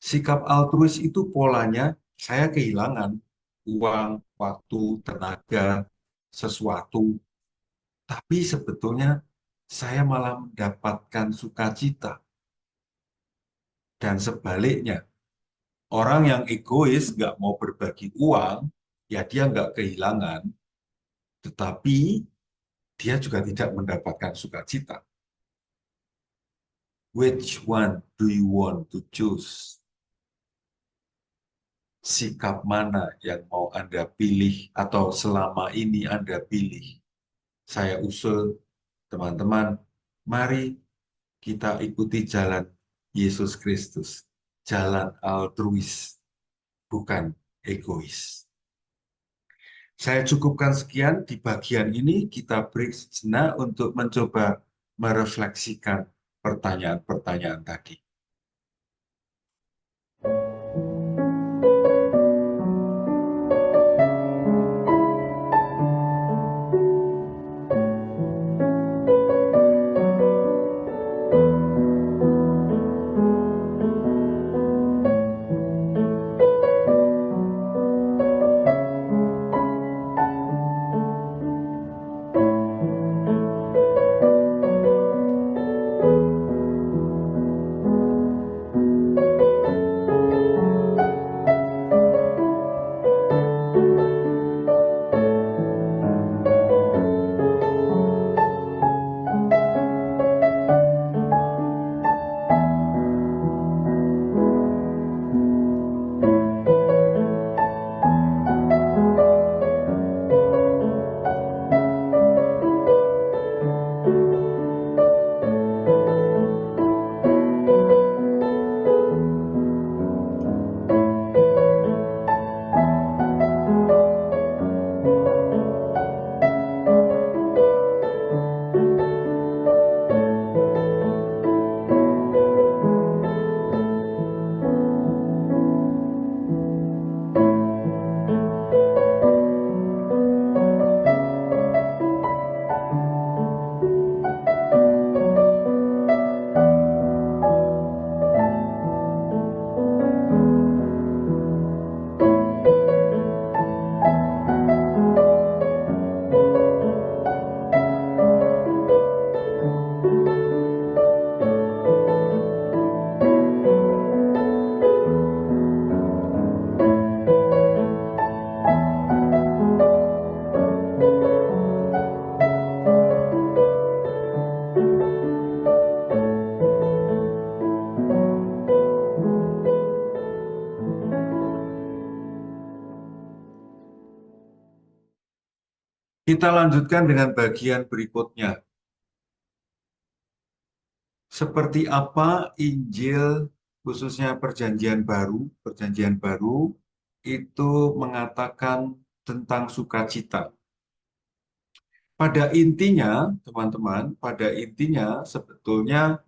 Sikap altruis itu polanya, saya kehilangan uang, waktu, tenaga, sesuatu. Tapi sebetulnya saya malah mendapatkan sukacita. Dan sebaliknya, orang yang egois nggak mau berbagi uang, ya dia nggak kehilangan, tetapi dia juga tidak mendapatkan sukacita. Which one do you want to choose? Sikap mana yang mau Anda pilih atau selama ini Anda pilih? Saya usul, teman-teman, mari kita ikuti jalan Yesus Kristus. Jalan altruis, bukan egois. Saya cukupkan sekian di bagian ini, kita break sejenak untuk mencoba merefleksikan pertanyaan-pertanyaan tadi. Kita lanjutkan dengan bagian berikutnya. Seperti apa Injil, khususnya Perjanjian Baru itu mengatakan tentang sukacita. Pada intinya, teman-teman, pada intinya sebetulnya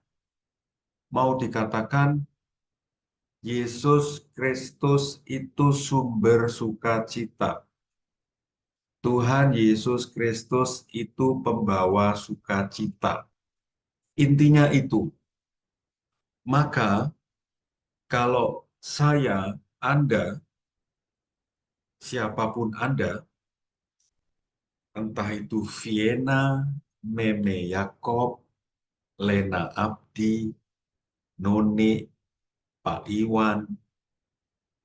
mau dikatakan Yesus Kristus itu sumber sukacita. Tuhan Yesus Kristus itu pembawa sukacita. Intinya itu. Maka kalau saya, Anda, siapapun Anda, entah itu Vienna, Meme Yakob, Lena Abdi, Noni, Pak Iwan,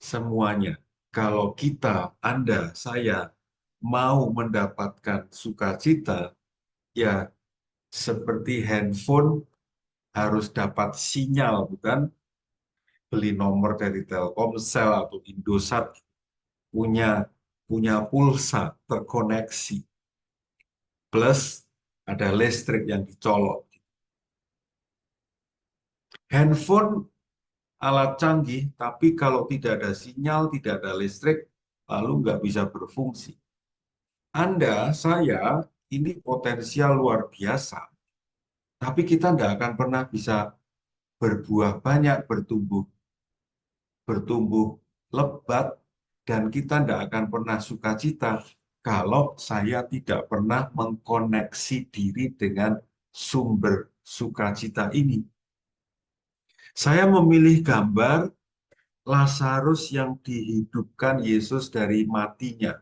semuanya. Kalau kita, Anda, saya mau mendapatkan sukacita, ya seperti handphone harus dapat sinyal, bukan? Beli nomor dari Telkomsel atau Indosat, punya punya pulsa terkoneksi, plus ada listrik yang dicolok. Handphone alat canggih, tapi kalau tidak ada sinyal, tidak ada listrik, lalu nggak bisa berfungsi. Anda, saya, ini potensial luar biasa, tapi kita nggak akan pernah bisa berbuah banyak, bertumbuh lebat, dan kita tidak akan pernah sukacita kalau saya tidak pernah mengkoneksi diri dengan sumber sukacita ini. Saya memilih gambar Lazarus yang dihidupkan Yesus dari matinya.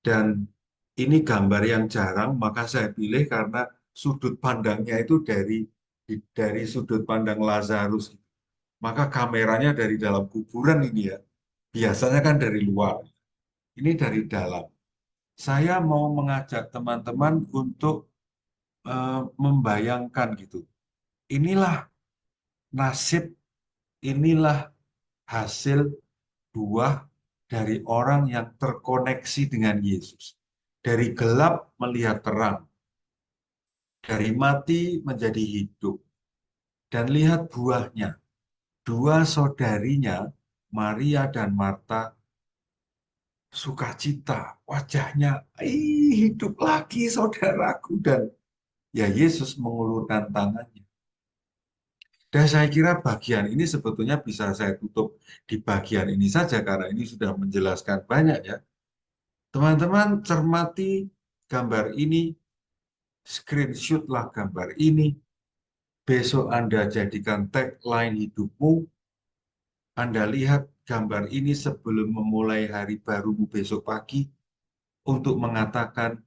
Dan ini gambar yang jarang, maka saya pilih karena sudut pandangnya itu dari sudut pandang Lazarus. Maka kameranya dari dalam kuburan ini ya. Biasanya kan dari luar. Ini dari dalam. Saya mau mengajak teman-teman untuk membayangkan gitu. Inilah nasib, inilah hasil buah dari orang yang terkoneksi dengan Yesus. Dari gelap melihat terang. Dari mati menjadi hidup. Dan lihat buahnya. Dua saudarinya, Maria dan Marta, sukacita, wajahnya, hidup lagi saudaraku. Dan ya Yesus mengulurkan tangannya. Dan saya kira bagian ini sebetulnya bisa saya tutup di bagian ini saja karena ini sudah menjelaskan banyak ya. Teman-teman cermati gambar ini, screenshotlah gambar ini. Besok Anda jadikan tagline hidupmu. Anda lihat gambar ini sebelum memulai hari barumu besok pagi untuk mengatakan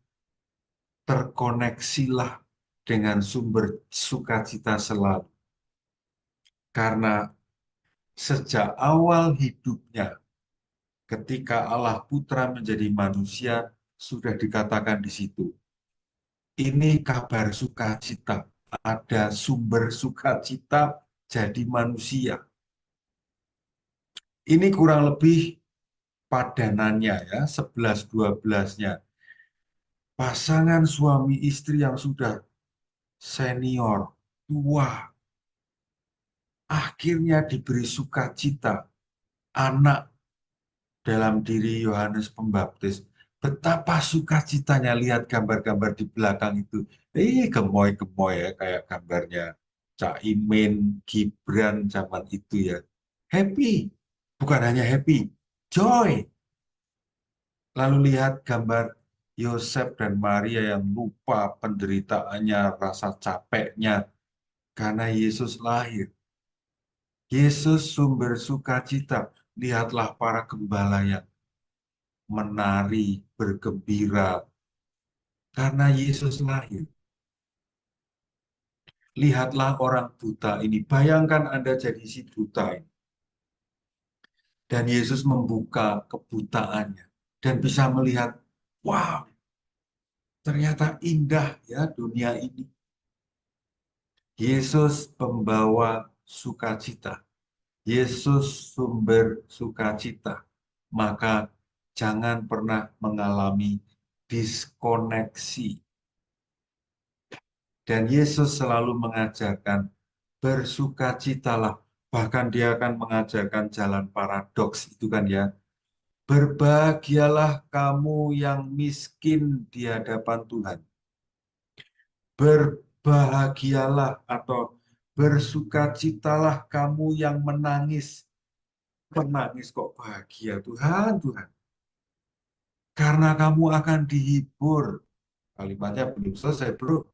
terkoneksilah dengan sumber sukacita selalu. Karena sejak awal hidupnya, ketika Allah Putra menjadi manusia, sudah dikatakan di situ. Ini kabar sukacita. Ada sumber sukacita jadi manusia. Ini kurang lebih padanannya ya, 11-12-nya. Pasangan suami istri yang sudah senior, tua, akhirnya diberi sukacita. Anak dalam diri Yohanes Pembaptis. Betapa sukacitanya lihat gambar-gambar di belakang itu. Gemoy-gemoy ya, kayak gambarnya Cak Imin, Gibran zaman itu ya. Happy, bukan hanya happy, joy. Lalu lihat gambar Yosef dan Maria yang lupa penderitaannya, rasa capeknya, karena Yesus lahir. Yesus sumber sukacita. Lihatlah para gembala yang menari, bergembira, karena Yesus lahir. Lihatlah orang buta ini. Bayangkan Anda jadi si buta ini. Dan Yesus membuka kebutaannya. Dan bisa melihat, wow, ternyata indah ya dunia ini. Yesus pembawa sukacita. Yesus sumber sukacita. Maka jangan pernah mengalami diskoneksi. Dan Yesus selalu mengajarkan bersukacitalah. Bahkan dia akan mengajarkan jalan paradoks itu kan ya. Berbahagialah kamu yang miskin di hadapan Tuhan. Berbahagialah atau bersukacitalah kamu yang menangis. Menangis kok bahagia, Tuhan, Tuhan. Karena kamu akan dihibur. Kalimatnya belum selesai, bro.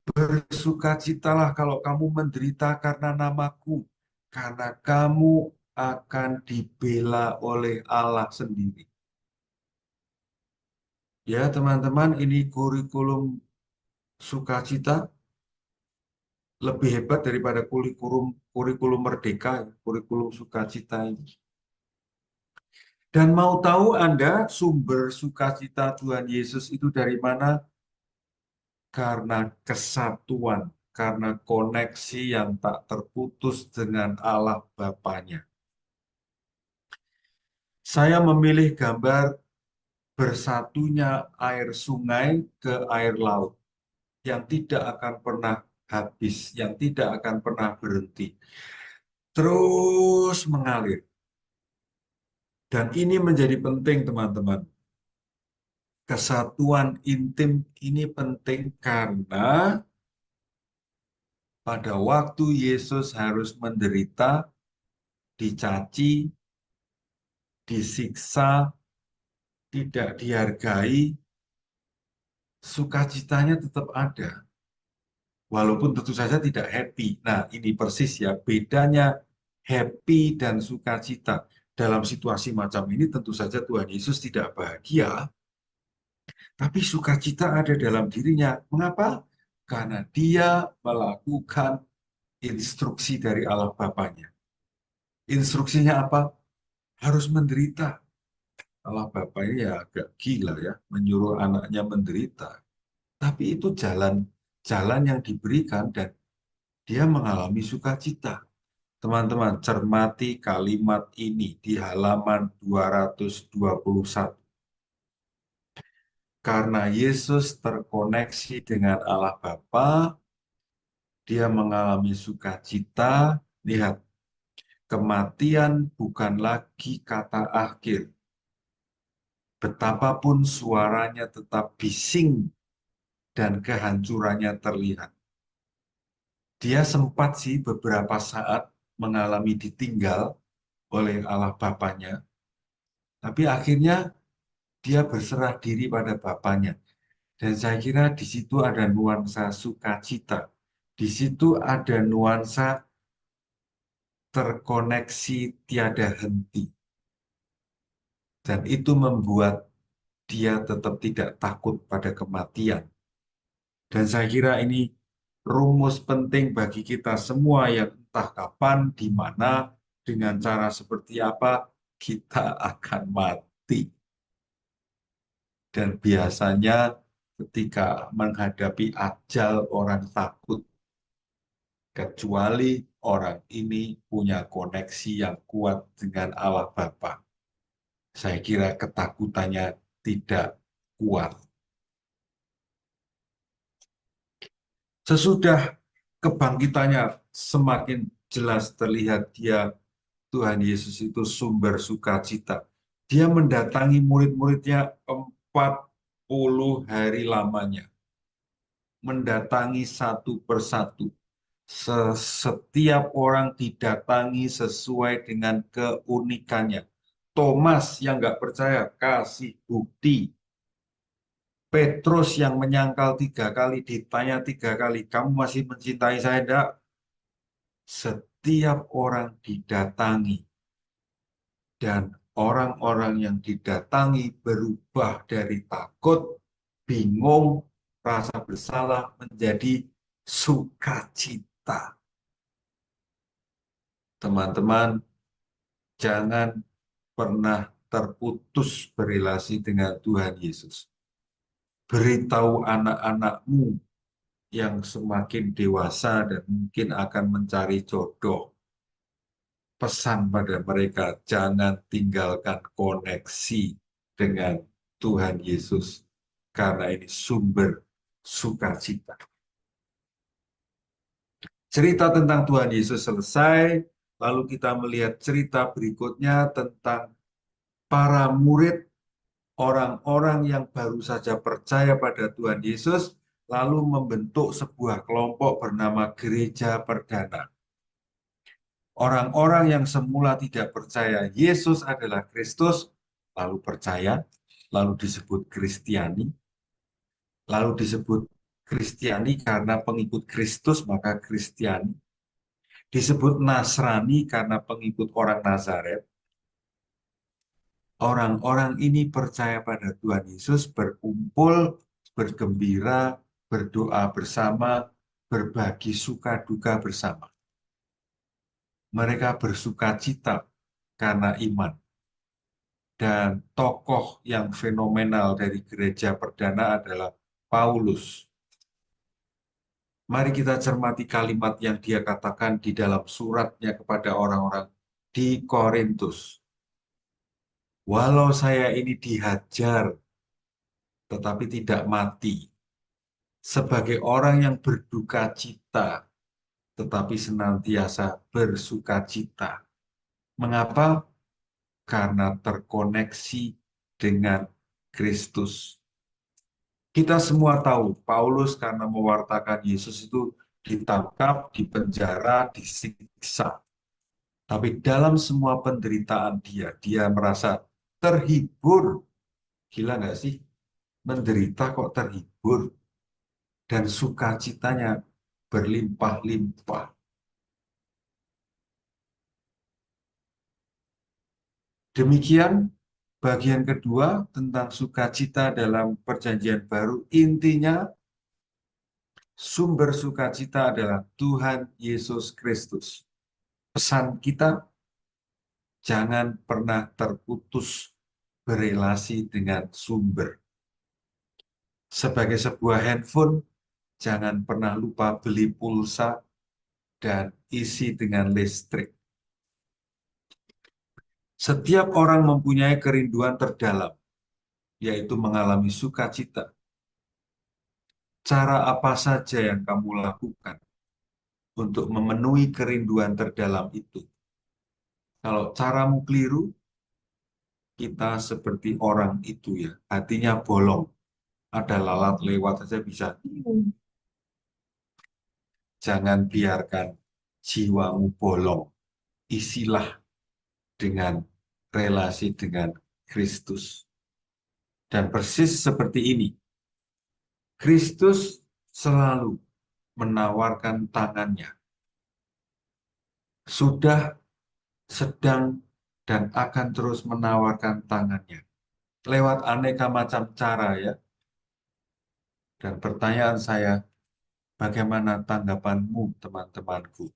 Bersukacitalah kalau kamu menderita karena namaku. Karena kamu akan dibela oleh Allah sendiri. Ya, teman-teman, ini kurikulum sukacita lebih hebat daripada kurikulum merdeka, kurikulum sukacita ini. Dan mau tahu Anda sumber sukacita Tuhan Yesus itu dari mana? Karena kesatuan, karena koneksi yang tak terputus dengan Allah Bapanya. Saya memilih gambar bersatunya air sungai ke air laut yang tidak akan pernah habis, yang tidak akan pernah berhenti. Terus mengalir. Dan ini menjadi penting, teman-teman. Kesatuan intim ini penting karena pada waktu Yesus harus menderita, dicaci, disiksa, tidak dihargai, sukacitanya tetap ada. Walaupun tentu saja tidak happy. Nah, ini persis ya, bedanya happy dan sukacita. Dalam situasi macam ini tentu saja Tuhan Yesus tidak bahagia, tapi sukacita ada dalam dirinya. Mengapa? Karena dia melakukan instruksi dari Allah Bapanya. Instruksinya apa? Harus menderita. Allah Bapaknya ya agak gila ya, menyuruh anaknya menderita. Tapi itu jalan yang diberikan dan dia mengalami sukacita. Teman-teman, cermati kalimat ini di halaman 221. Karena Yesus terkoneksi dengan Allah Bapa, dia mengalami sukacita. Lihat, kematian bukan lagi kata akhir. Betapapun suaranya tetap bising dan kehancurannya terlihat. Dia sempat sih beberapa saat mengalami ditinggal oleh Allah Bapanya, tapi akhirnya dia berserah diri pada Bapanya. Dan saya kira di situ ada nuansa sukacita. Di situ ada nuansa terkoneksi tiada henti. Dan itu membuat dia tetap tidak takut pada kematian. Dan saya kira ini rumus penting bagi kita semua yang entah kapan, di mana, dengan cara seperti apa, kita akan mati. Dan biasanya ketika menghadapi ajal orang takut, kecuali orang ini punya koneksi yang kuat dengan Allah Bapa. Saya kira ketakutannya tidak kuat. Sesudah kebangkitannya semakin jelas terlihat Tuhan Yesus itu sumber sukacita. Dia mendatangi murid-muridnya 40 hari lamanya. Mendatangi satu persatu. Setiap orang didatangi sesuai dengan keunikannya. Thomas yang nggak percaya kasih bukti. Petrus yang menyangkal 3 kali, ditanya 3 kali, kamu masih mencintai saya enggak? Setiap orang didatangi. Dan orang-orang yang didatangi berubah dari takut, bingung, rasa bersalah menjadi sukacita. Teman-teman, jangan pernah terputus berelasi dengan Tuhan Yesus. Beritahu anak-anakmu yang semakin dewasa dan mungkin akan mencari jodoh. Pesan pada mereka, jangan tinggalkan koneksi dengan Tuhan Yesus. karena ini sumber sukacita. Cerita tentang Tuhan Yesus selesai, lalu kita melihat cerita berikutnya tentang para murid, orang-orang yang baru saja percaya pada Tuhan Yesus, lalu membentuk sebuah kelompok bernama Gereja Perdana. Orang-orang yang semula tidak percaya Yesus adalah Kristus, lalu percaya, lalu disebut Kristiani, lalu disebut Kristiani karena pengikut Kristus, maka Kristiani. Disebut Nasrani karena pengikut orang Nazaret. Orang-orang ini percaya pada Tuhan Yesus, berkumpul, bergembira, berdoa bersama, berbagi suka duka bersama. Mereka bersuka cita karena iman. Dan tokoh yang fenomenal dari gereja perdana adalah Paulus. Mari kita cermati kalimat yang dia katakan di dalam suratnya kepada orang-orang di Korintus. Walau saya ini dihajar, tetapi tidak mati. Sebagai orang yang berduka cita, tetapi senantiasa bersuka cita. Mengapa? Karena terkoneksi dengan Kristus. Kita semua tahu, Paulus karena mewartakan Yesus itu ditangkap, dipenjara, disiksa. Tapi dalam semua penderitaan dia merasa terhibur. Gila nggak sih? Menderita kok terhibur. Dan sukacitanya berlimpah-limpah. Demikian bagian kedua tentang sukacita dalam perjanjian baru. Intinya, sumber sukacita adalah Tuhan Yesus Kristus. Pesan kita, jangan pernah terputus berelasi dengan sumber. Sebagai sebuah handphone, jangan pernah lupa beli pulsa dan isi dengan listrik. Setiap orang mempunyai kerinduan terdalam, yaitu mengalami sukacita. Cara apa saja yang kamu lakukan untuk memenuhi kerinduan terdalam itu? Kalau caramu keliru, kita seperti orang itu ya, hatinya bolong. Ada lalat lewat saja bisa. Jangan biarkan jiwamu bolong. Isilah dengan relasi dengan Kristus. Dan persis seperti ini, Kristus selalu menawarkan tangannya. Sudah, sedang, dan akan terus menawarkan tangannya. Lewat aneka macam cara ya. Dan pertanyaan saya, bagaimana tanggapanmu teman-temanku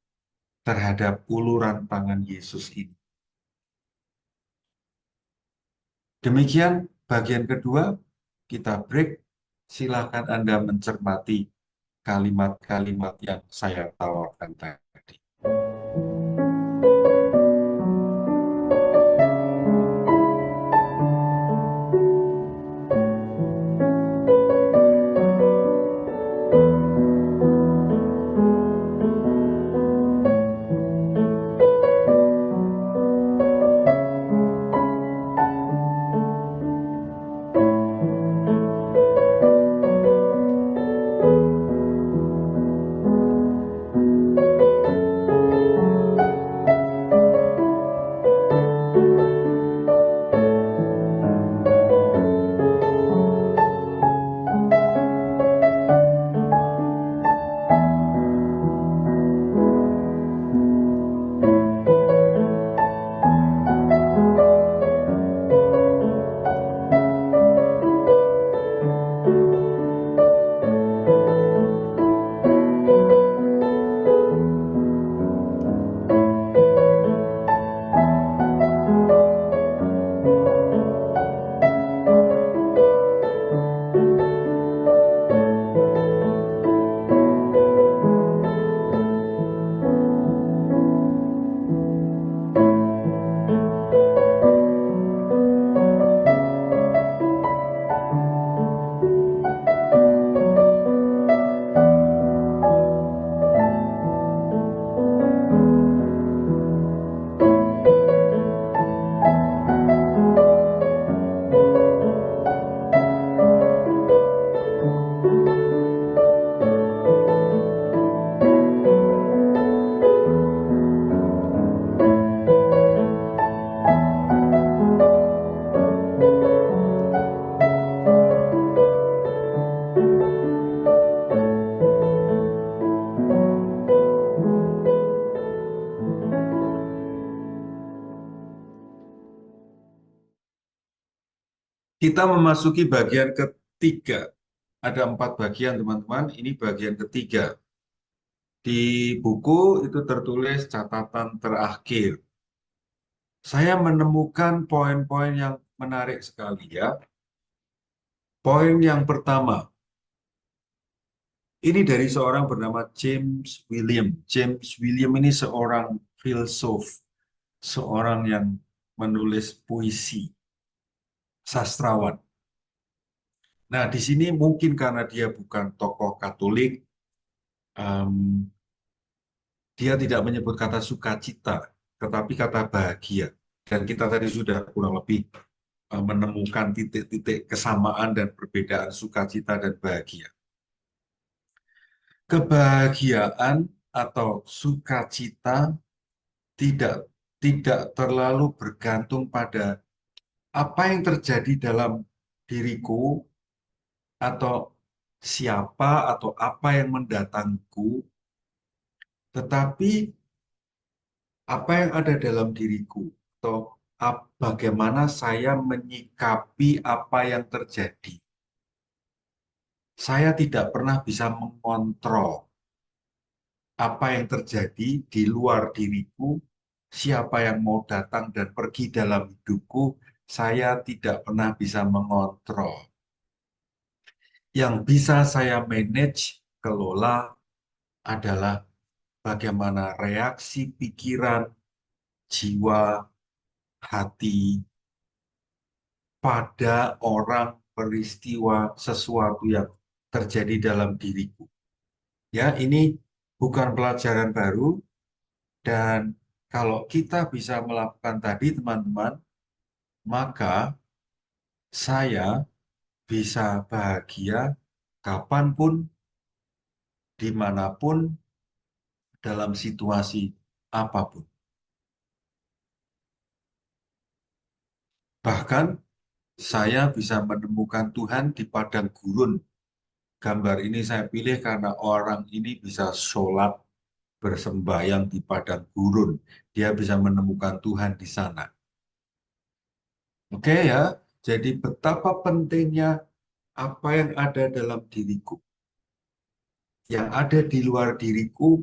terhadap uluran tangan Yesus ini? Demikian bagian kedua, kita break. Silakan Anda mencermati kalimat-kalimat yang saya tawarkan tadi. Kita memasuki bagian ketiga. Ada 4 bagian, teman-teman. Ini bagian ketiga. Di buku itu tertulis catatan terakhir. Saya menemukan poin-poin yang menarik sekali ya. Poin yang pertama, ini dari seorang bernama James William. James William ini seorang filsuf, seorang yang menulis puisi, sastrawan. Nah, di sini mungkin karena dia bukan tokoh Katolik, dia tidak menyebut kata sukacita, tetapi kata bahagia. Dan kita tadi sudah kurang lebih menemukan titik-titik kesamaan dan perbedaan sukacita dan bahagia. Kebahagiaan atau sukacita tidak tidak terlalu bergantung pada apa yang terjadi dalam diriku atau siapa atau apa yang mendatangku, tetapi apa yang ada dalam diriku atau bagaimana saya menyikapi apa yang terjadi. Saya tidak pernah bisa mengontrol apa yang terjadi di luar diriku, siapa yang mau datang dan pergi dalam hidupku, saya tidak pernah bisa mengontrol. Yang bisa saya manage, kelola adalah bagaimana reaksi pikiran, jiwa, hati pada orang, peristiwa, sesuatu yang terjadi dalam diriku. Ya, ini bukan pelajaran baru, dan kalau kita bisa melakukan tadi, teman-teman, maka saya bisa bahagia kapanpun, dimanapun, dalam situasi apapun. Bahkan saya bisa menemukan Tuhan di padang gurun. Gambar ini saya pilih karena orang ini bisa sholat bersembahyang di padang gurun. Dia bisa menemukan Tuhan di sana. Oke ya, jadi betapa pentingnya apa yang ada dalam diriku. Yang ada di luar diriku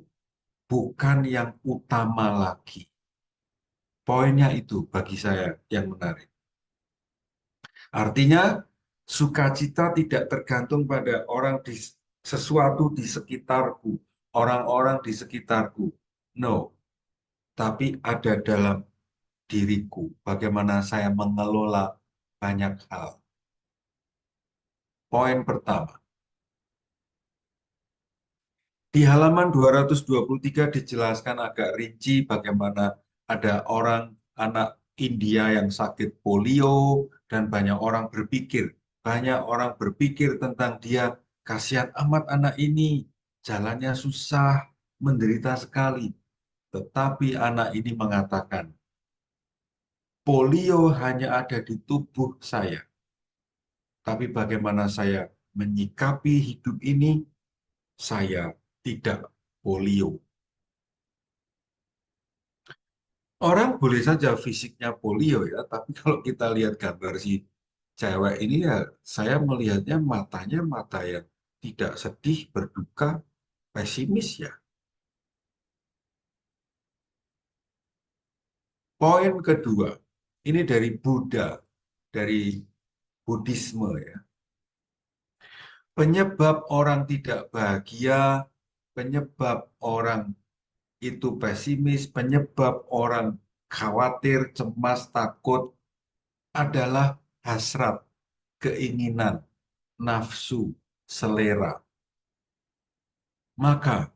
bukan yang utama lagi. Poinnya itu bagi saya yang menarik. Artinya, sukacita tidak tergantung pada orang di sesuatu di sekitarku, orang-orang di sekitarku. No, tapi ada dalam diriku. Bagaimana saya mengelola banyak hal. Poin pertama. Di halaman 223 dijelaskan agak rinci bagaimana ada orang anak India yang sakit polio dan banyak orang berpikir tentang dia, kasihan amat anak ini, jalannya susah, menderita sekali. Tetapi anak ini mengatakan, polio hanya ada di tubuh saya. Tapi bagaimana saya menyikapi hidup ini, saya tidak polio. Orang boleh saja fisiknya polio ya, tapi kalau kita lihat gambar si cewek ini ya, saya melihatnya matanya mata yang tidak sedih, berduka, pesimis ya. Poin kedua, ini dari Buddha, dari Buddhisme ya. Penyebab orang tidak bahagia, penyebab orang itu pesimis, penyebab orang khawatir, cemas, takut adalah hasrat, keinginan, nafsu, selera. Maka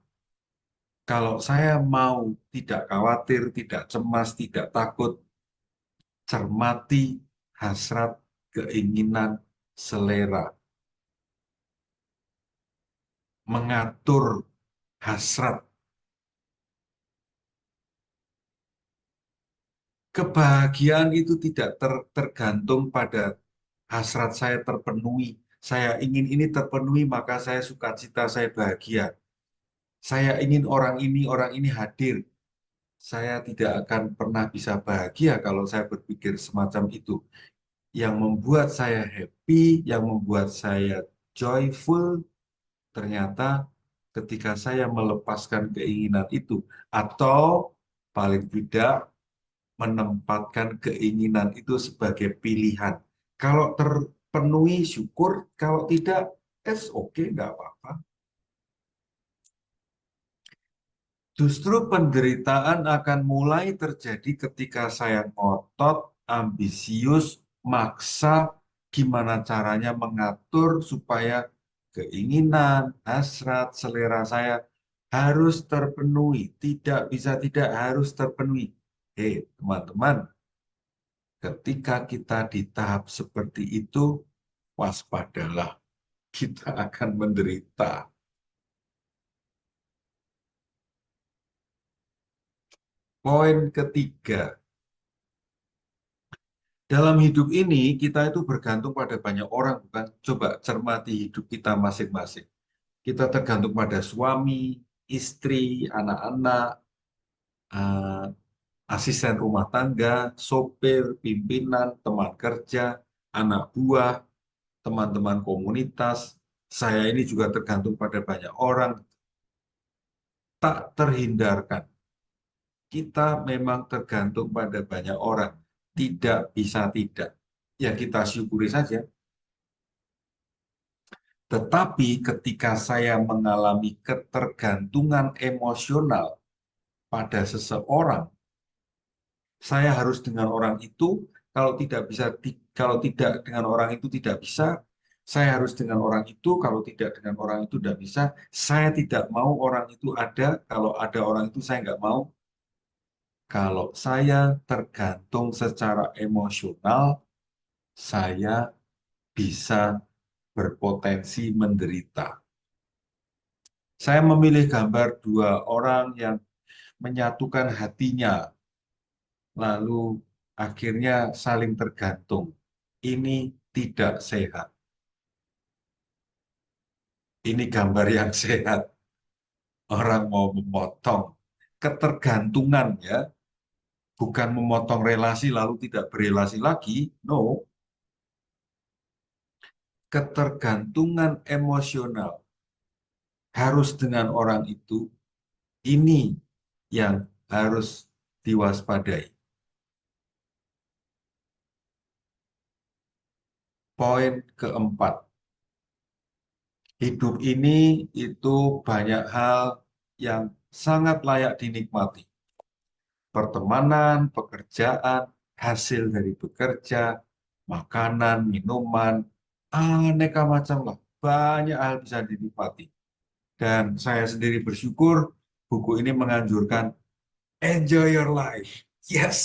kalau saya mau tidak khawatir, tidak cemas, tidak takut, cermati hasrat, keinginan, selera. Mengatur hasrat. Kebahagiaan itu tidak tergantung pada hasrat saya terpenuhi. Saya ingin ini terpenuhi, maka saya sukacita, saya bahagia. Saya ingin orang ini hadir. Saya tidak akan pernah bisa bahagia kalau saya berpikir semacam itu. yang membuat saya happy, yang membuat saya joyful, ternyata ketika saya melepaskan keinginan itu, atau paling tidak menempatkan keinginan itu sebagai pilihan. Kalau terpenuhi, syukur. Kalau tidak, it's okay, nggak apa-apa. Justru penderitaan akan mulai terjadi ketika saya ngotot, ambisius, maksa, gimana caranya mengatur supaya keinginan, hasrat, selera saya harus terpenuhi. Tidak bisa tidak harus terpenuhi. Hei, teman-teman, ketika kita di tahap seperti itu, waspadalah, kita akan menderita. Poin ketiga, dalam hidup ini kita itu bergantung pada banyak orang, bukan? Coba cermati hidup kita masing-masing. Kita tergantung pada suami, istri, anak-anak, eh, asisten rumah tangga, sopir, pimpinan, teman kerja, anak buah, teman-teman komunitas. Saya ini juga tergantung pada banyak orang. Tak terhindarkan. Kita memang tergantung pada banyak orang. Tidak bisa tidak. Ya kita syukuri saja. Tetapi ketika saya mengalami ketergantungan emosional pada seseorang, saya harus dengan orang itu, kalau tidak bisa, kalau tidak dengan orang itu tidak bisa, saya harus dengan orang itu, kalau tidak dengan orang itu tidak bisa, saya tidak mau orang itu ada, kalau ada orang itu saya nggak mau. Kalau saya tergantung secara emosional, saya bisa berpotensi menderita. Saya memilih gambar dua orang yang menyatukan hatinya, lalu akhirnya saling tergantung. Ini tidak sehat. Ini gambar yang sehat. Orang mau memotong ketergantungan, ya, bukan memotong relasi lalu tidak berelasi lagi. No, ketergantungan emosional harus dengan orang itu, ini yang harus diwaspadai. Poin keempat, hidup ini itu banyak hal yang sangat layak dinikmati. Pertemanan, pekerjaan, hasil dari bekerja, makanan, minuman, aneka macam lah. Banyak hal bisa dinikmati. Dan saya sendiri bersyukur buku ini menganjurkan enjoy your life. Yes,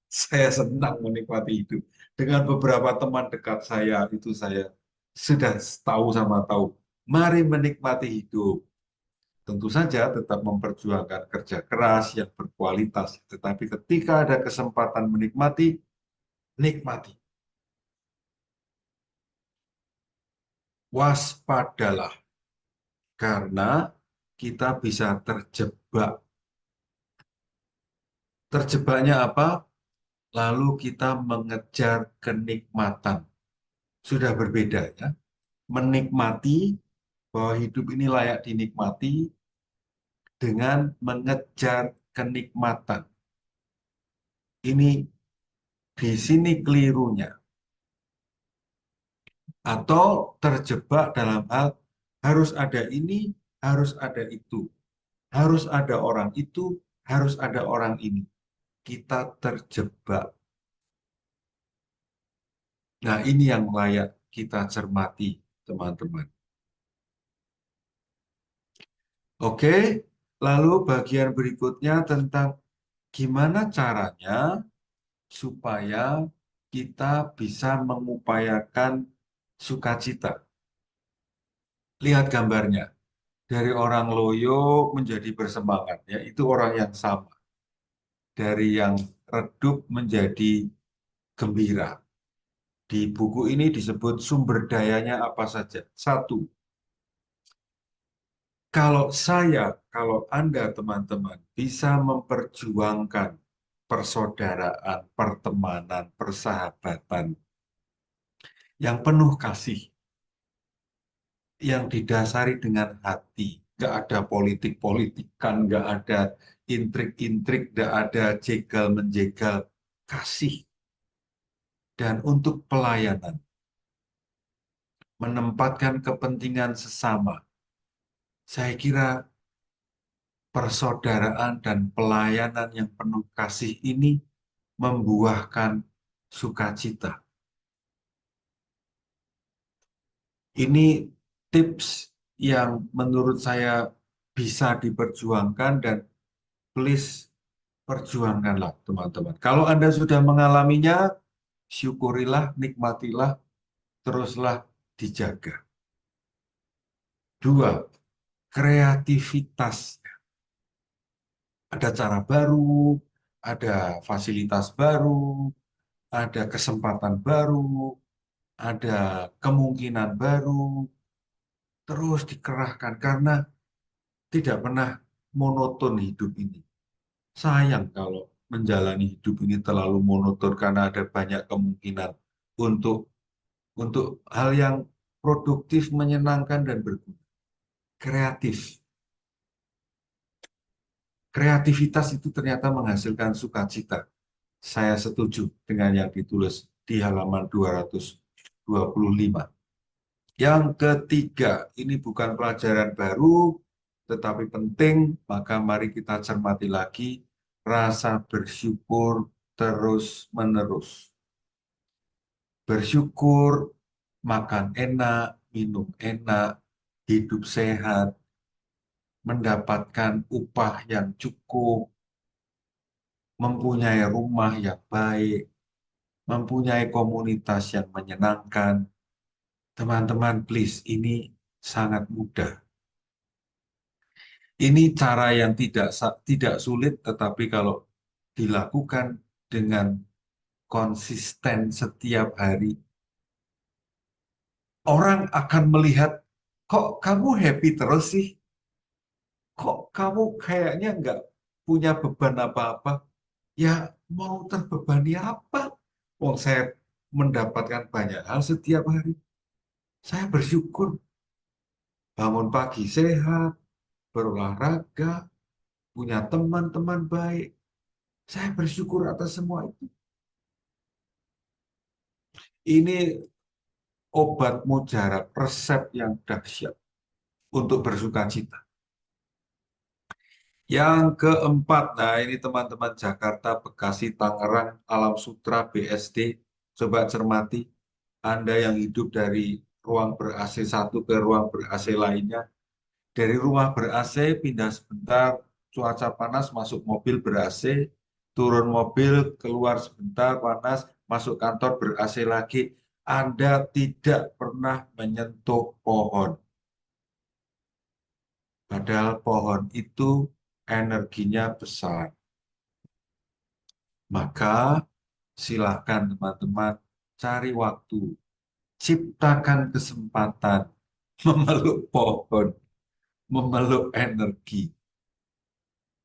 saya senang menikmati hidup. Dengan beberapa teman dekat saya, itu saya sudah tahu sama tahu. Mari menikmati hidup. Tentu saja tetap memperjuangkan kerja keras yang berkualitas. Tetapi ketika ada kesempatan menikmati, nikmati. Waspadalah. Karena kita bisa terjebak. Terjebaknya apa? Lalu kita mengejar kenikmatan. Sudah berbeda, ya. Menikmati bahwa hidup ini layak dinikmati dengan mengejar kenikmatan. Ini di sini kelirunya. Atau terjebak dalam hal harus ada ini, harus ada itu. Harus ada orang itu, harus ada orang ini. Kita terjebak. Nah, ini yang layak kita cermati, teman-teman. Oke, lalu bagian berikutnya tentang gimana caranya supaya kita bisa mengupayakan sukacita. Lihat gambarnya. Dari orang loyo menjadi bersemangat, ya, itu orang yang sama. Dari yang redup menjadi gembira. Di buku ini disebut sumber dayanya apa saja. Satu, kalau Anda teman-teman bisa memperjuangkan persaudaraan, pertemanan, persahabatan yang penuh kasih, yang didasari dengan hati. Nggak ada politik-politikan, nggak ada intrik-intrik, nggak ada jegal-menjegal. Kasih dan untuk pelayanan. Menempatkan kepentingan sesama. Saya kira persaudaraan dan pelayanan yang penuh kasih ini membuahkan sukacita. Ini tips yang menurut saya bisa diperjuangkan dan please perjuangkanlah teman-teman. Kalau Anda sudah mengalaminya, syukurilah, nikmatilah, teruslah dijaga. Dua, kreativitas. Ada cara baru, ada fasilitas baru, ada kesempatan baru, ada kemungkinan baru, terus dikerahkan karena tidak pernah monoton hidup ini. Sayang kalau menjalani hidup ini terlalu monoton karena ada banyak kemungkinan untuk hal yang produktif, menyenangkan dan berguna. Kreatif. Kreativitas itu ternyata menghasilkan sukacita. Saya setuju dengan yang ditulis di halaman 225. Yang ketiga, ini bukan pelajaran baru, tetapi penting, maka mari kita cermati lagi, rasa bersyukur terus-menerus. Bersyukur, makan enak, minum enak, hidup sehat, mendapatkan upah yang cukup, mempunyai rumah yang baik, mempunyai komunitas yang menyenangkan. Teman-teman, please, ini sangat mudah. Ini cara yang tidak sulit, tetapi kalau dilakukan dengan konsisten setiap hari, orang akan melihat, kok kamu happy terus sih? Kok kamu kayaknya nggak punya beban apa-apa? Ya, mau terbebani apa? Wong saya mendapatkan banyak hal setiap hari. Saya bersyukur bangun pagi sehat, berolahraga, punya teman-teman baik. Saya bersyukur atas semua itu. Ini obat mujarab, resep yang dahsyat untuk bersuka cita. Yang keempat, nah ini teman-teman Jakarta, Bekasi, Tangerang, Alam Sutra, BSD, coba cermati. Anda yang hidup dari ruang ber-AC satu ke ruang ber-AC lainnya, dari rumah ber-AC pindah sebentar, cuaca panas, masuk mobil ber-AC, turun mobil, keluar sebentar, panas, masuk kantor ber-AC lagi. Anda tidak pernah menyentuh pohon. Padahal pohon itu energinya besar. Maka silakan teman-teman cari waktu, ciptakan kesempatan memeluk pohon, memeluk energi.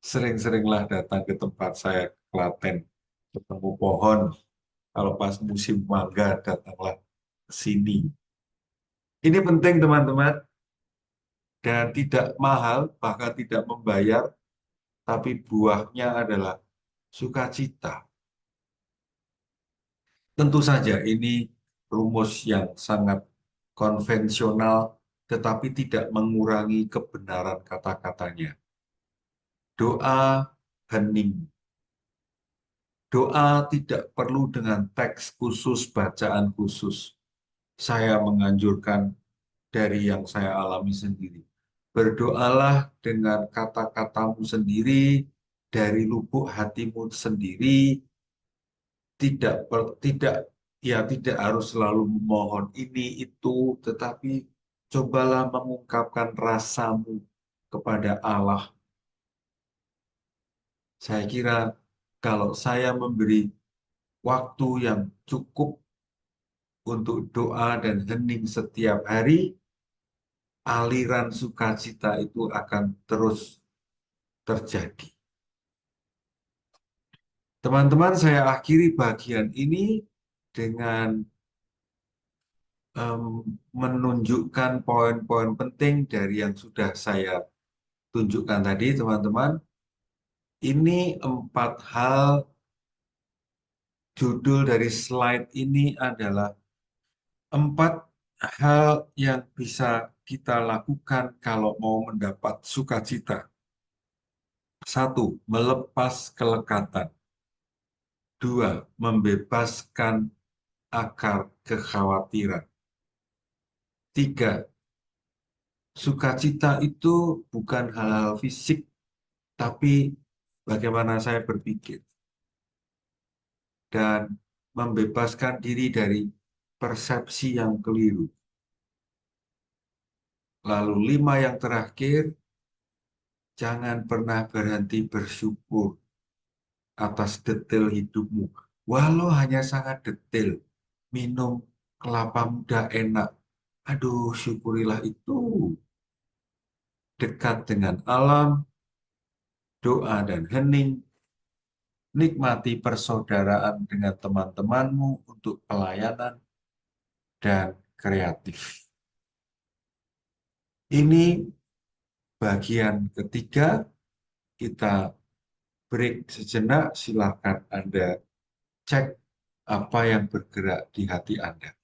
Sering-seringlah datang ke tempat saya, Klaten, ketemu pohon. Kalau pas musim mangga, datanglah ke sini. Ini penting teman-teman, dan tidak mahal, bahkan tidak membayar, tapi buahnya adalah sukacita. Tentu saja ini rumus yang sangat konvensional, tetapi tidak mengurangi kebenaran kata-katanya. Doa hening. Doa tidak perlu dengan teks khusus, bacaan khusus. Saya menganjurkan dari yang saya alami sendiri. Berdoalah dengan kata-katamu sendiri, dari lubuk hatimu sendiri, tidak harus selalu memohon ini itu, tetapi cobalah mengungkapkan rasamu kepada Allah. Saya kira kalau saya memberi waktu yang cukup untuk doa dan hening setiap hari, aliran sukacita itu akan terus terjadi. Teman-teman, saya akhiri bagian ini dengan menunjukkan poin-poin penting dari yang sudah saya tunjukkan tadi, teman-teman. Ini 4 hal, judul dari slide ini adalah 4 hal yang bisa kita lakukan kalau mau mendapat sukacita. 1, melepas kelekatan. 2, membebaskan akar kekhawatiran. 3, sukacita itu bukan hal-hal fisik, tapi bagaimana saya berpikir. Dan membebaskan diri dari persepsi yang keliru. Lalu 5 yang terakhir, jangan pernah berhenti bersyukur atas detail hidupmu. Walau hanya sangat detail, minum kelapa muda enak. Aduh, syukurilah itu. Dekat dengan alam, doa dan hening, nikmati persaudaraan dengan teman-temanmu untuk pelayanan dan kreatif. Ini bagian ketiga, kita break sejenak, silakan Anda cek apa yang bergerak di hati Anda.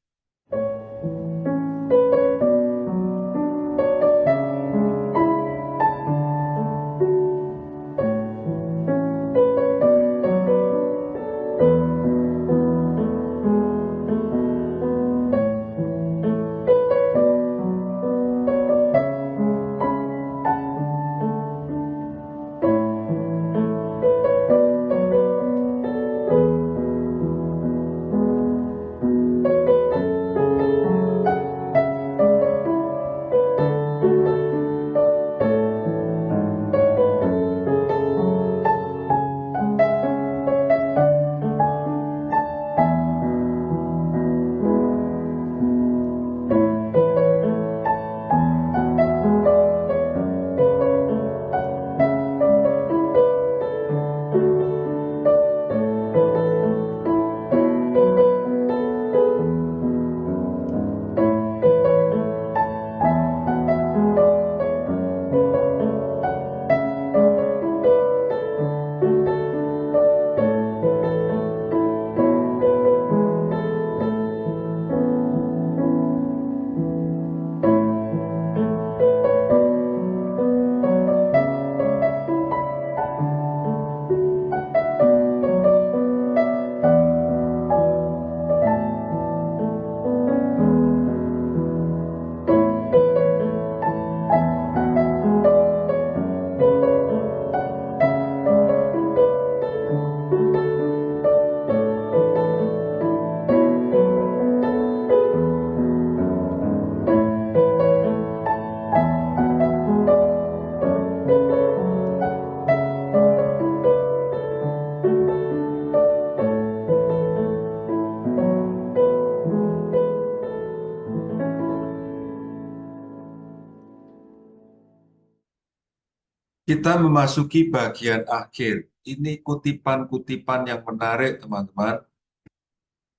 Kita memasuki bagian akhir. Ini kutipan-kutipan yang menarik, teman-teman.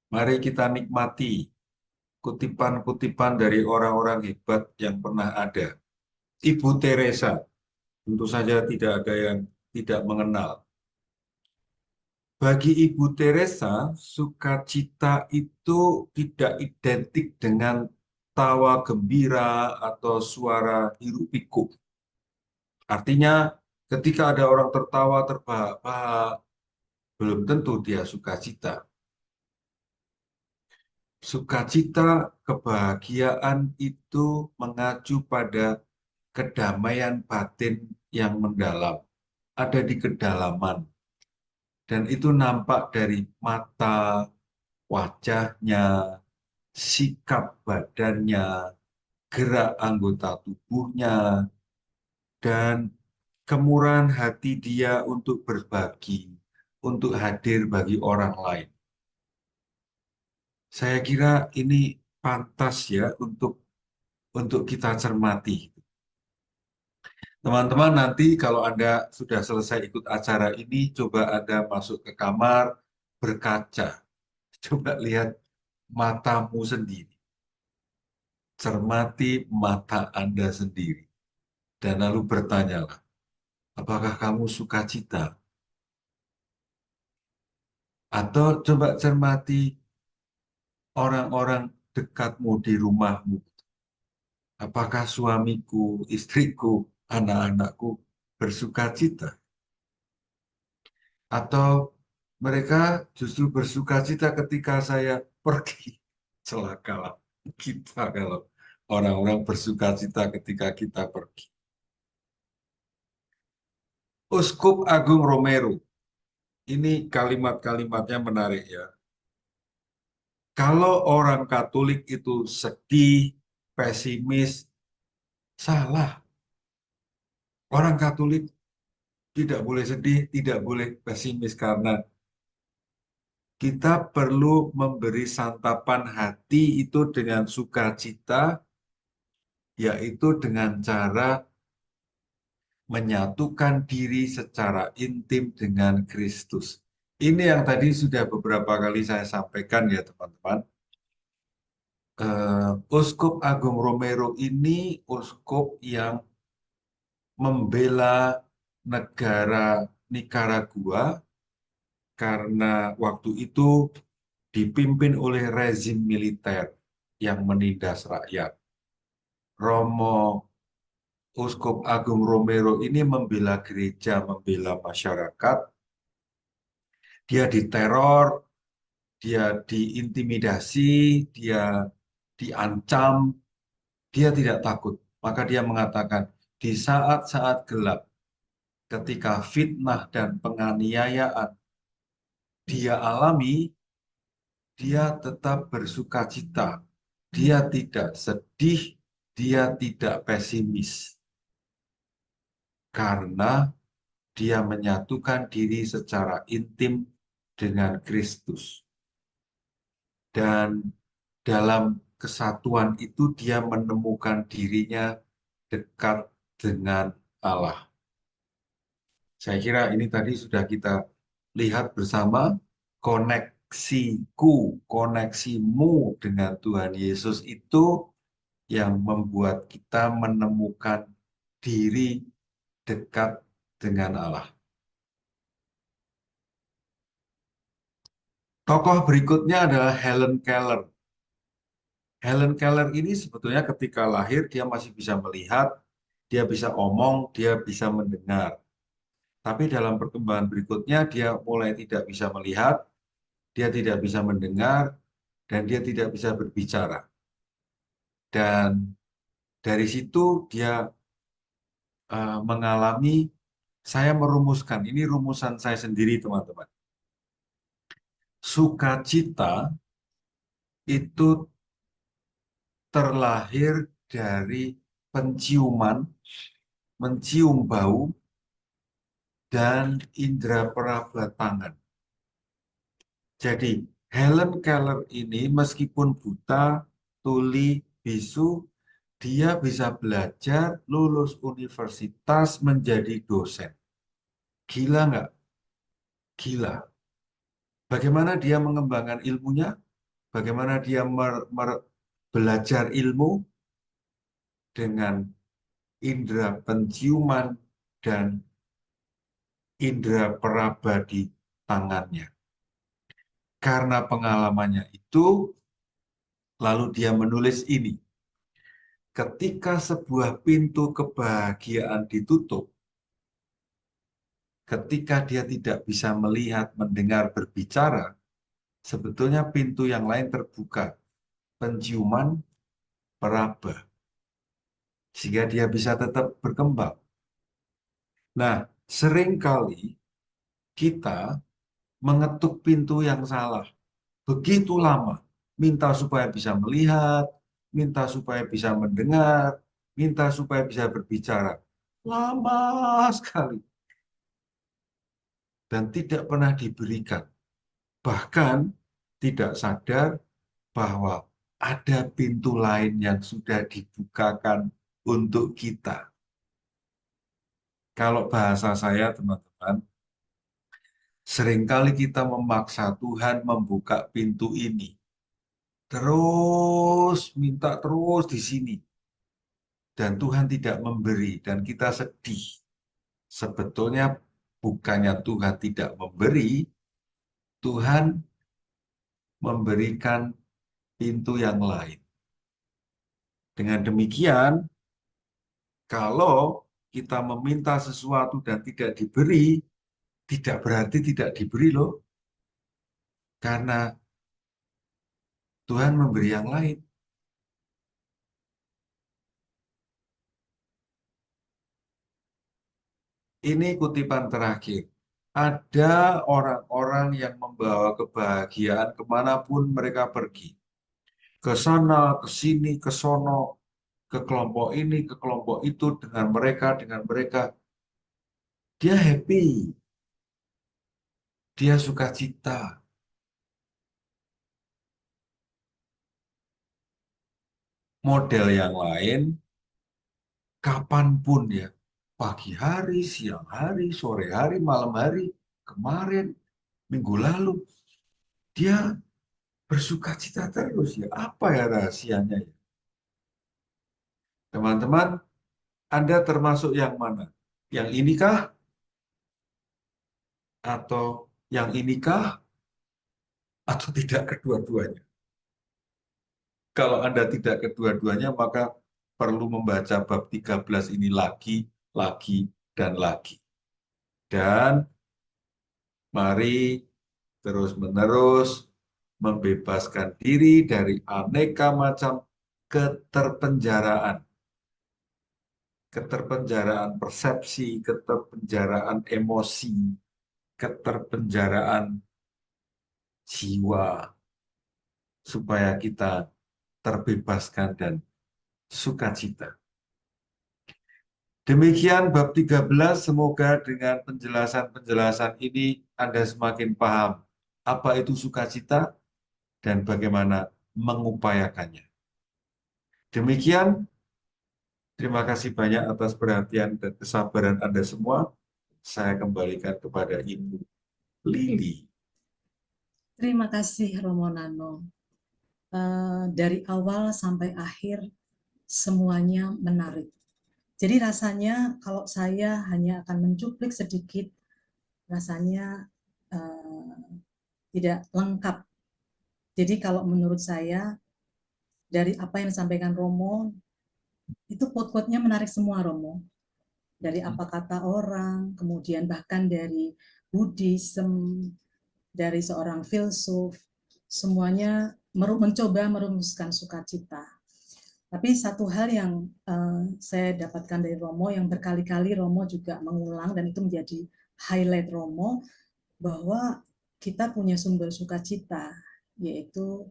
Mari kita nikmati kutipan-kutipan dari orang-orang hebat yang pernah ada. Ibu Teresa, tentu saja tidak ada yang tidak mengenal. Bagi Ibu Teresa, sukacita itu tidak identik dengan tawa gembira atau suara hiruk-pikuk. Artinya, ketika ada orang tertawa terbahak-bahak, belum tentu dia sukacita. Sukacita, kebahagiaan itu mengacu pada kedamaian batin yang mendalam, ada di kedalaman. Dan itu nampak dari mata, wajahnya, sikap badannya, gerak anggota tubuhnya, dan kemurahan hati dia untuk berbagi, untuk hadir bagi orang lain. Saya kira ini pantas ya untuk kita cermati. Teman-teman, nanti kalau Anda sudah selesai ikut acara ini, coba Anda masuk ke kamar, berkaca. Coba lihat matamu sendiri. Cermati mata Anda sendiri. Dan lalu bertanyalah, apakah kamu sukacita? Atau coba cermati orang-orang dekatmu di rumahmu. Apakah suamiku, istriku, anak-anakku bersukacita? Atau mereka justru bersukacita ketika saya pergi? Celakalah kita kalau orang-orang bersukacita ketika kita pergi. Uskup Agung Romero, ini kalimat-kalimatnya menarik ya. Kalau orang Katolik itu sedih, pesimis, salah. Orang Katolik tidak boleh sedih, tidak boleh pesimis karena kita perlu memberi santapan hati itu dengan sukacita, yaitu dengan cara menyatukan diri secara intim dengan Kristus. Ini yang tadi sudah beberapa kali saya sampaikan ya teman-teman. Uskup Agung Romero ini uskup yang membela negara Nicaragua karena waktu itu dipimpin oleh rezim militer yang menindas rakyat. Romo Uskup Agung Romero ini membela gereja, membela masyarakat. Dia diteror, dia diintimidasi, dia diancam, dia tidak takut. Maka dia mengatakan, di saat-saat gelap, ketika fitnah dan penganiayaan dia alami, dia tetap bersukacita. Dia tidak sedih, dia tidak pesimis. Karena dia menyatukan diri secara intim dengan Kristus. Dan dalam kesatuan itu dia menemukan dirinya dekat dengan Allah. Saya kira ini tadi sudah kita lihat bersama koneksiku, koneksimu dengan Tuhan Yesus itu yang membuat kita menemukan diri dekat dengan Allah. Tokoh berikutnya adalah Helen Keller. Helen Keller ini sebetulnya ketika lahir dia masih bisa melihat, dia bisa omong, dia bisa mendengar. Tapi dalam perkembangan berikutnya dia mulai tidak bisa melihat, dia tidak bisa mendengar, dan dia tidak bisa berbicara. Dan dari situ dia mengalami, saya merumuskan, ini rumusan saya sendiri teman-teman. Sukacita itu terlahir dari penciuman, mencium bau, dan indera peraba tangan. Jadi Helen Keller ini meskipun buta, tuli, bisu, dia bisa belajar, lulus universitas, menjadi dosen. Gila nggak? Gila. Bagaimana dia mengembangkan ilmunya? Bagaimana dia belajar ilmu? Dengan indera penciuman dan indera peraba di tangannya. Karena pengalamannya itu, lalu dia menulis ini. Ketika sebuah pintu kebahagiaan ditutup, ketika dia tidak bisa melihat, mendengar, berbicara, sebetulnya pintu yang lain terbuka. Penciuman, peraba. Sehingga dia bisa tetap berkembang. Nah, seringkali kita mengetuk pintu yang salah. Begitu lama. Minta supaya bisa melihat, minta supaya bisa mendengar, minta supaya bisa berbicara. Lama sekali. Dan tidak pernah diberikan. Bahkan tidak sadar bahwa ada pintu lain yang sudah dibukakan untuk kita. Kalau bahasa saya, teman-teman, seringkali kita memaksa Tuhan membuka pintu ini. Terus, minta terus di sini. Dan Tuhan tidak memberi, dan kita sedih. Sebetulnya bukannya Tuhan tidak memberi, Tuhan memberikan pintu yang lain. Dengan demikian, kalau kita meminta sesuatu dan tidak diberi, tidak berarti tidak diberi loh. Karena Tuhan memberi yang lain. Ini kutipan terakhir. Ada orang-orang yang membawa kebahagiaan kemanapun mereka pergi. Ke sana, ke sini, ke sono, ke kelompok ini, ke kelompok itu, dengan mereka. Dia happy, dia sukacita. Model yang lain, kapanpun ya, pagi hari, siang hari, sore hari, malam hari, kemarin, minggu lalu, dia bersukacita terus ya. Apa ya rahasianya ya? Teman-teman, Anda termasuk yang mana? Yang inikah? Atau yang inikah? Atau tidak kedua-duanya? Kalau Anda tidak kedua-duanya, maka perlu membaca bab 13 ini lagi, dan lagi. Dan mari terus-menerus membebaskan diri dari aneka macam keterpenjaraan. Keterpenjaraan persepsi, keterpenjaraan emosi, keterpenjaraan jiwa, supaya kita terbebaskan dan sukacita. Demikian bab 13, semoga dengan penjelasan-penjelasan ini Anda semakin paham apa itu sukacita dan bagaimana mengupayakannya. Demikian, terima kasih banyak atas perhatian dan kesabaran Anda semua. Saya kembalikan kepada Ibu Lili. Terima kasih Romo Nano. Dari awal sampai akhir semuanya menarik. Jadi rasanya kalau saya hanya akan mencuplik sedikit, rasanya tidak lengkap. Jadi kalau menurut saya dari apa yang disampaikan Romo, itu quote-quote-nya menarik semua Romo. Dari apa kata orang, kemudian bahkan dari Buddhism, dari seorang filsuf, semuanya mencoba merumuskan sukacita. Tapi satu hal yang saya dapatkan dari Romo, yang berkali-kali Romo juga mengulang, dan itu menjadi highlight Romo, bahwa kita punya sumber sukacita, yaitu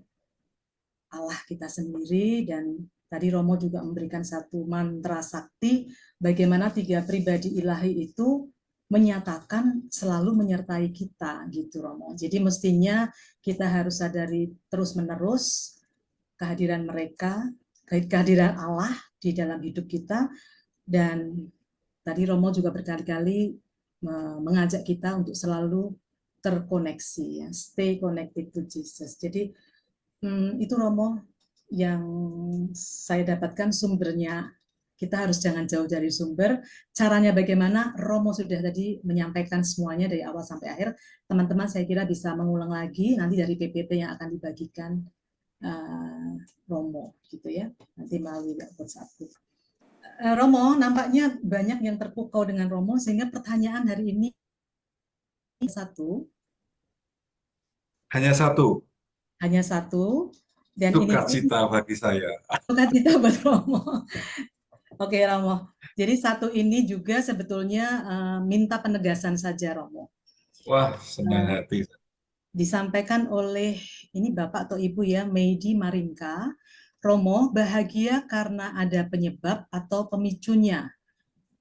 Allah kita sendiri. Dan tadi Romo juga memberikan satu mantra sakti, bagaimana tiga pribadi ilahi itu menyatakan selalu menyertai kita, gitu Romo. Jadi mestinya kita harus sadari terus-menerus kehadiran mereka, kehadiran Allah di dalam hidup kita. Dan tadi Romo juga berkali-kali mengajak kita untuk selalu terkoneksi, ya, stay connected to Jesus. Jadi itu Romo yang saya dapatkan sumbernya. Kita harus jangan jauh dari sumber. Caranya bagaimana? Romo sudah tadi menyampaikan semuanya dari awal sampai akhir. Teman-teman saya kira bisa mengulang lagi nanti dari PPT yang akan dibagikan Romo, gitu ya. Nanti melalui WhatsApp. Romo, nampaknya banyak yang terpukau dengan Romo, sehingga pertanyaan hari ini satu. Hanya satu, Hanya satu. Dan ini sukacita bagi saya. sukacita buat Romo. Oke, Romo. Jadi satu ini juga sebetulnya minta penegasan saja, Romo. Wah, senang hati. Disampaikan oleh ini Bapak atau Ibu ya, Meidi Marinka. Romo, bahagia karena ada penyebab atau pemicunya.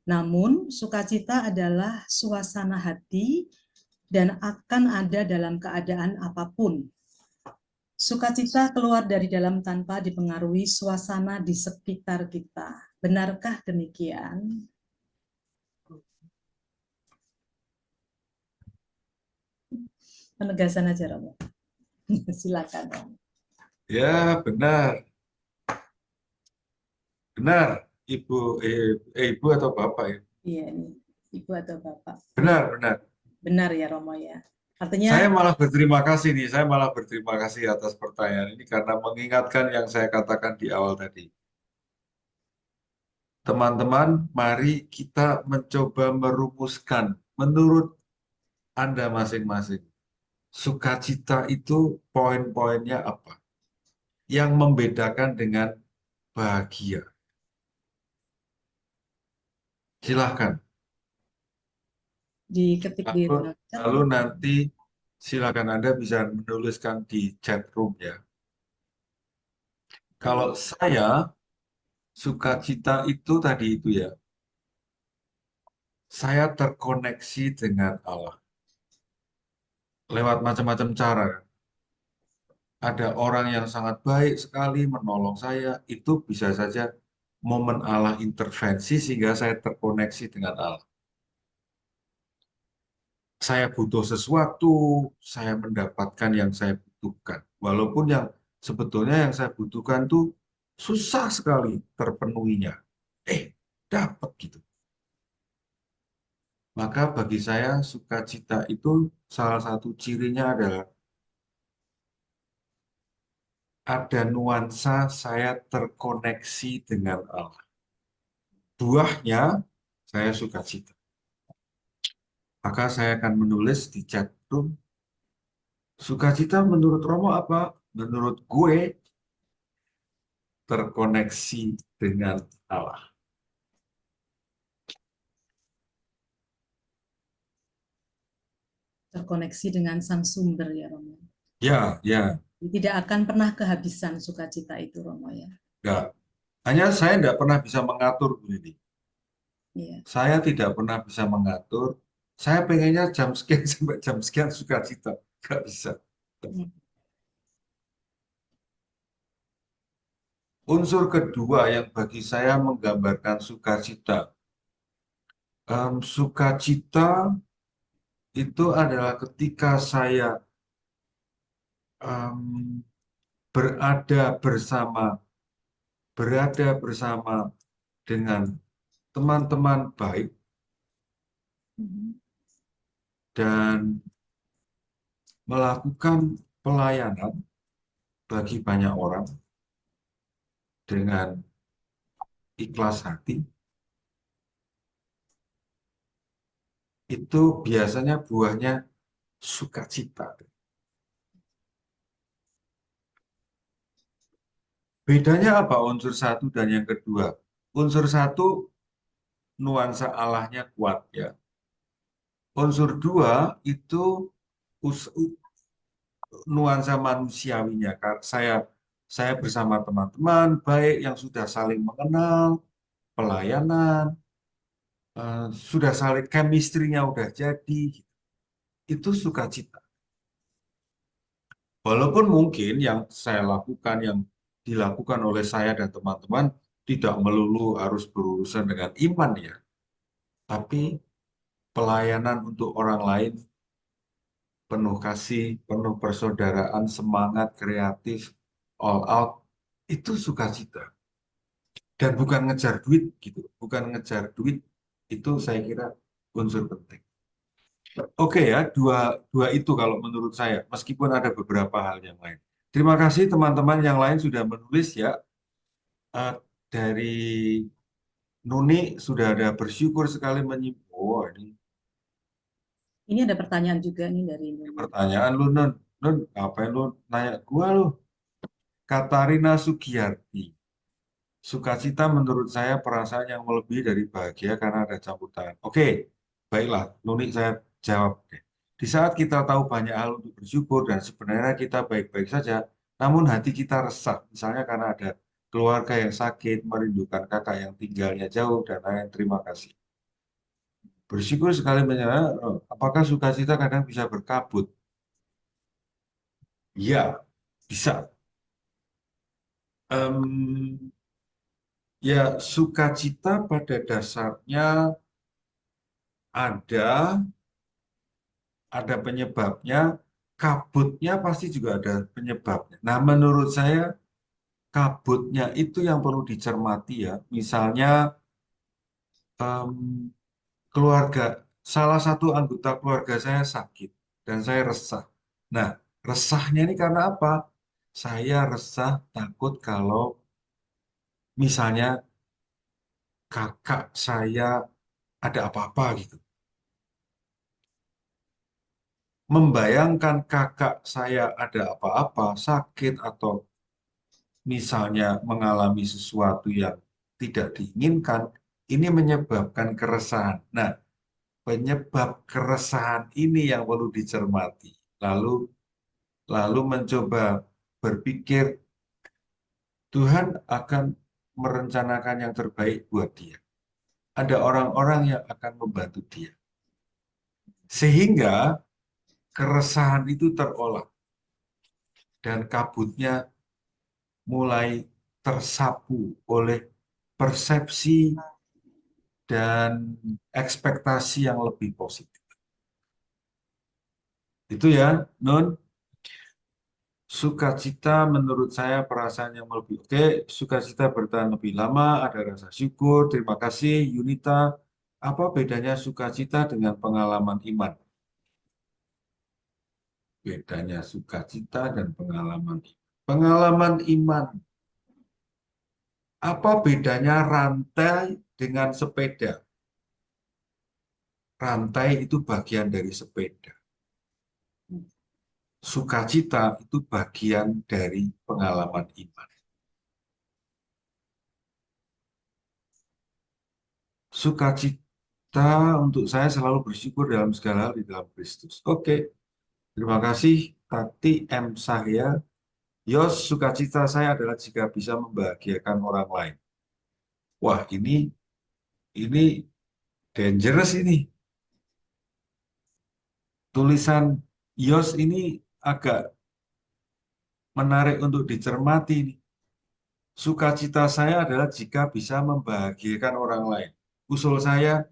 Namun, sukacita adalah suasana hati dan akan ada dalam keadaan apapun. Sukacita keluar dari dalam tanpa dipengaruhi suasana di sekitar kita. Benarkah demikian? Penegasan aja Romo. Silakan Romo. Ya, benar. Benar, Ibu, Ibu atau Bapak ya? Iya ini Ibu atau Bapak. Benar, benar. Benar ya Romo ya. Artinya Saya malah berterima kasih nih, saya malah berterima kasih atas pertanyaan ini karena mengingatkan yang saya katakan di awal tadi. Teman-teman, mari kita mencoba merumuskan menurut Anda masing-masing. Sukacita itu poin-poinnya apa? Yang membedakan dengan bahagia. Silahkan. diketik di Lalu, dalam chat. lalu nanti silakan Anda bisa menuliskan di chat room ya. Kalau saya, sukacita itu tadi itu ya, saya terkoneksi dengan Allah. Lewat macam-macam cara. Ada orang yang sangat baik sekali menolong saya, itu bisa saja momen Allah intervensi sehingga saya terkoneksi dengan Allah. Saya butuh sesuatu, saya mendapatkan yang saya butuhkan. Walaupun yang sebetulnya yang saya butuhkan tuh susah sekali terpenuhinya. Dapat gitu. Maka bagi saya sukacita itu salah satu cirinya adalah ada nuansa saya terkoneksi dengan Allah. Buahnya saya sukacita. Maka saya akan menulis di chat room, sukacita menurut Romo apa? Menurut gue terkoneksi dengan Allah. Terkoneksi dengan sang sumber ya Romo. Ya, ya, Tidak akan pernah kehabisan sukacita itu Romo ya. enggak. Hanya saya tidak pernah bisa mengatur ini. Iya. Saya tidak pernah bisa mengatur. Saya pengennya jam sekian sampai jam sekian sukacita. Enggak bisa. Hmm. Unsur kedua yang bagi saya menggambarkan sukacita. Sukacita itu adalah ketika saya em, berada bersama dengan teman-teman baik dan melakukan pelayanan bagi banyak orang dengan ikhlas hati, itu biasanya buahnya sukacita. Bedanya apa unsur satu dan yang kedua? Unsur satu nuansa Allahnya kuat ya. Unsur dua itu nuansa manusiawinya. Saya bersama teman-teman baik yang sudah saling mengenal, pelayanan, sudah saling chemistry-nya udah jadi, itu sukacita. Walaupun mungkin yang saya lakukan, yang dilakukan oleh saya dan teman-teman tidak melulu harus berurusan dengan iman ya, tapi pelayanan untuk orang lain penuh kasih, penuh persaudaraan, semangat, kreatif, all out, itu sukacita. Dan bukan ngejar duit gitu, bukan ngejar duit, itu saya kira unsur penting. Oke ya, dua itu kalau menurut saya, meskipun ada beberapa hal yang lain. Terima kasih teman-teman yang lain sudah menulis ya. Dari Nuni sudah ada bersyukur sekali menyimpul. Oh, ini Ini ada pertanyaan juga nih dari Nuni. pertanyaan lu, Nun. Nun, ngapain lu nanya gua lu? Katarina Sugiyarti. Sukacita menurut saya perasaan yang melebihi dari bahagia karena ada campur tangan. Oke, baiklah, Nuni saya jawab. Di saat kita tahu banyak hal untuk bersyukur dan sebenarnya kita baik-baik saja, namun hati kita resah, misalnya karena ada keluarga yang sakit, merindukan kakak yang tinggalnya jauh, dan lain. Terima kasih. Bersyukur sekali menyerah, apakah sukacita kadang bisa berkabut? Ya, bisa. Em, ya, sukacita pada dasarnya ada ada penyebabnya kabutnya pasti juga ada penyebabnya. Nah, menurut saya kabutnya itu yang perlu dicermati ya. Misalnya em, keluarga, salah satu anggota keluarga saya sakit dan saya resah. Nah, resahnya ini karena apa? Saya resah takut kalau misalnya kakak saya ada apa-apa gitu. Membayangkan kakak saya ada apa-apa, sakit atau misalnya mengalami sesuatu yang tidak diinginkan, ini menyebabkan keresahan. Nah, penyebab keresahan ini yang perlu dicermati. Lalu lalu mencoba berpikir Tuhan akan merencanakan yang terbaik buat dia. Ada orang-orang yang akan membantu dia. Sehingga keresahan itu terolah dan kabutnya mulai tersapu oleh persepsi dan ekspektasi yang lebih positif. Itu ya, Nun. Sukacita menurut saya perasaan yang lebih oke. Sukacita bertahan lebih lama, ada rasa syukur. Terima kasih, Yunita. Apa bedanya sukacita dengan pengalaman iman? Bedanya sukacita dan pengalaman iman. Pengalaman iman. Apa bedanya rantai dengan sepeda? Rantai itu bagian dari sepeda. Sukacita itu bagian dari pengalaman iman. Sukacita untuk saya selalu bersyukur dalam segala hal di dalam Kristus. Oke, terima kasih Tati M. Sahya. Yos, sukacita saya adalah jika bisa membahagiakan orang lain. Wah, ini dangerous ini. Tulisan Yos ini agak menarik untuk dicermati. Sukacita saya adalah jika bisa membahagiakan orang lain. Usul saya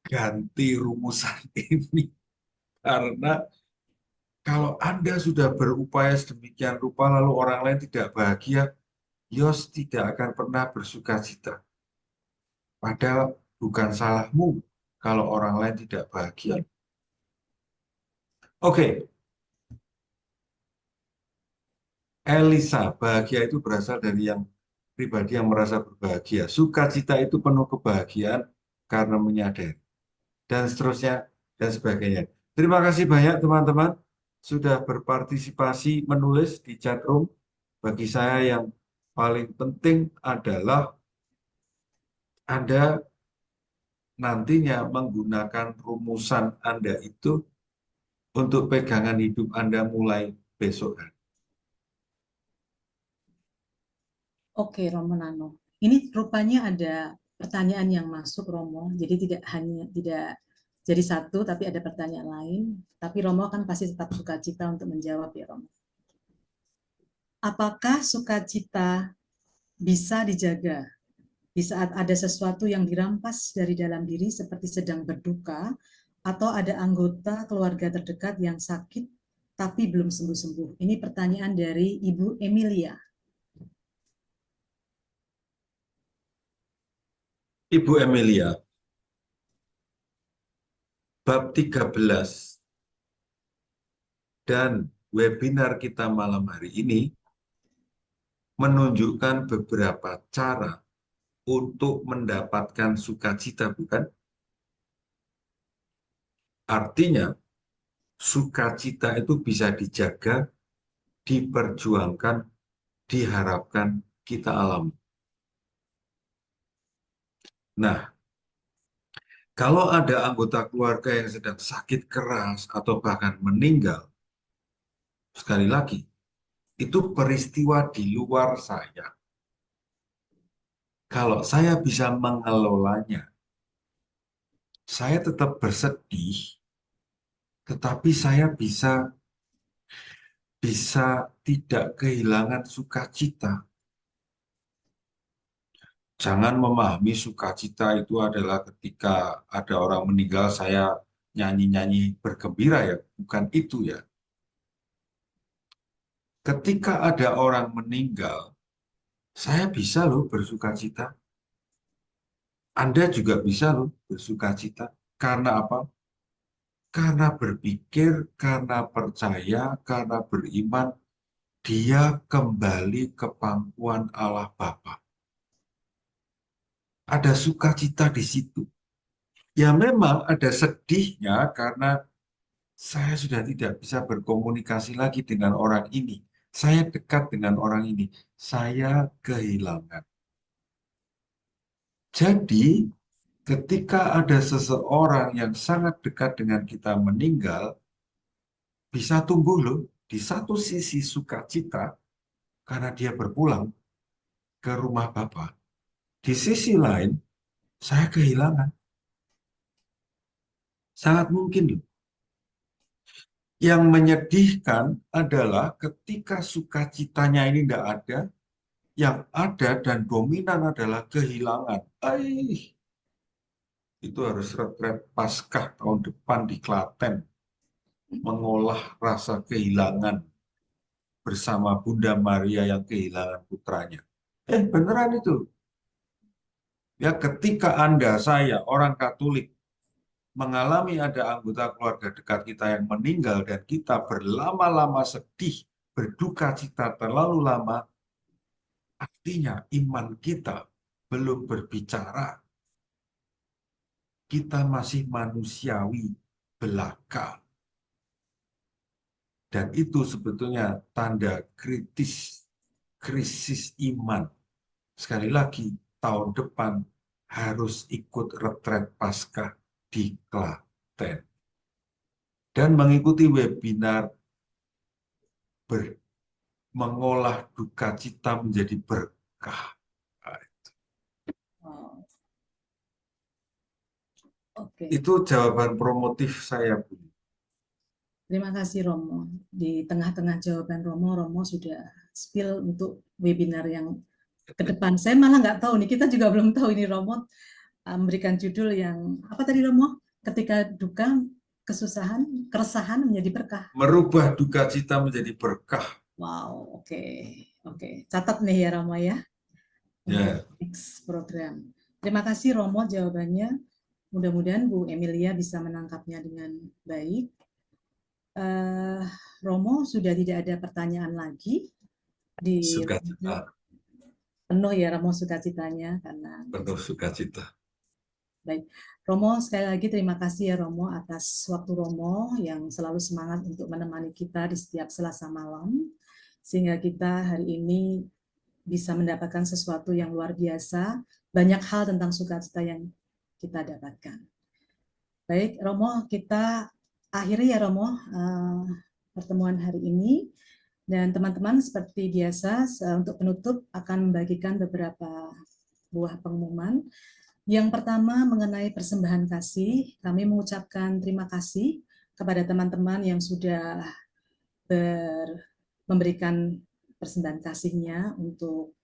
ganti rumusan ini karena kalau Anda sudah berupaya sedemikian rupa lalu orang lain tidak bahagia, Yos tidak akan pernah bersukacita. Padahal bukan salahmu kalau orang lain tidak bahagia. Oke, Elisa, bahagia itu berasal dari yang pribadi yang merasa berbahagia. Sukacita itu penuh kebahagiaan karena menyadari. Dan seterusnya, dan sebagainya. Terima kasih banyak teman-teman sudah berpartisipasi menulis di chat room. Bagi saya yang paling penting adalah Anda nantinya menggunakan rumusan Anda itu untuk pegangan hidup Anda mulai besok hari. Oke, Romo Nano. Ini rupanya ada pertanyaan yang masuk, Romo. Jadi tidak jadi satu, tapi ada pertanyaan lain. Tapi Romo kan pasti tetap sukacita untuk menjawab ya, Romo. Apakah sukacita bisa dijaga di saat ada sesuatu yang dirampas dari dalam diri seperti sedang berduka, atau ada anggota keluarga terdekat yang sakit tapi belum sembuh-sembuh? Ini pertanyaan dari Ibu Emilia. Ibu Emilia, bab 13 dan webinar kita malam hari ini menunjukkan beberapa cara untuk mendapatkan sukacita, bukan? Artinya, sukacita itu bisa dijaga, diperjuangkan, diharapkan kita alami. Nah, kalau ada anggota keluarga yang sedang sakit keras atau bahkan meninggal, sekali lagi, itu peristiwa di luar saya. Kalau saya bisa mengelolanya, saya tetap bersedih, tetapi saya bisa tidak kehilangan sukacita. Jangan memahami sukacita itu adalah ketika ada orang meninggal saya nyanyi-nyanyi bergembira ya, bukan itu ya. ketika ada orang meninggal, saya bisa loh bersuka cita. Anda juga bisa loh bersuka cita. Karena apa? Karena berpikir, karena percaya, karena beriman, dia kembali ke pangkuan Allah Bapa. Ada sukacita di situ. Ya memang ada sedihnya karena saya sudah tidak bisa berkomunikasi lagi dengan orang ini. Saya dekat dengan orang ini. Saya kehilangan. Jadi, ketika ada seseorang yang sangat dekat dengan kita meninggal, bisa tumbuh loh. Di satu sisi sukacita, karena dia berpulang ke rumah Bapa. Di sisi lain, saya kehilangan. Sangat mungkin loh. Yang menyedihkan adalah ketika sukacitanya ini tidak ada, yang ada dan dominan adalah kehilangan. Itu harus retret Paskah tahun depan di Klaten. Mengolah rasa kehilangan bersama Bunda Maria yang kehilangan putranya. Beneran itu. Ya, ketika Anda, saya, orang Katolik, mengalami ada anggota keluarga dekat kita yang meninggal dan kita berlama-lama sedih, berduka cita terlalu lama, artinya iman kita belum berbicara. Kita masih manusiawi belaka. Dan itu sebetulnya tanda krisis iman. Sekali lagi, tahun depan harus ikut retret Paskah di Klaten. Dan mengikuti webinar mengolah duka cita menjadi berkah. Oke. Itu jawaban promotif saya, Bu. Terima kasih Romo. Di tengah-tengah jawaban Romo sudah spill untuk webinar yang ke depan. Saya malah nggak tahu nih, kita juga belum tahu ini Romo memberikan judul yang apa tadi Romo? Ketika duka, kesusahan, keresahan menjadi berkah. Merubah duka cita menjadi berkah. Wow, oke. Catat nih ya Romo ya. Untuk next program. Terima kasih Romo jawabannya. Mudah-mudahan Bu Emilia bisa menangkapnya dengan baik. Romo sudah tidak ada pertanyaan lagi di Sukacita. Penuh ya Romo sukacitanya karena penuh sukacita. Baik, Romo sekali lagi terima kasih ya Romo atas waktu Romo yang selalu semangat untuk menemani kita di setiap Selasa malam sehingga kita hari ini bisa mendapatkan sesuatu yang luar biasa, banyak hal tentang sukacita yang kita dapatkan. Baik, Romo, kita akhiri ya Romo pertemuan hari ini. Dan teman-teman seperti biasa untuk penutup akan membagikan beberapa buah pengumuman. Yang pertama mengenai persembahan kasih, kami mengucapkan terima kasih kepada teman-teman yang sudah memberikan persembahan kasihnya untuk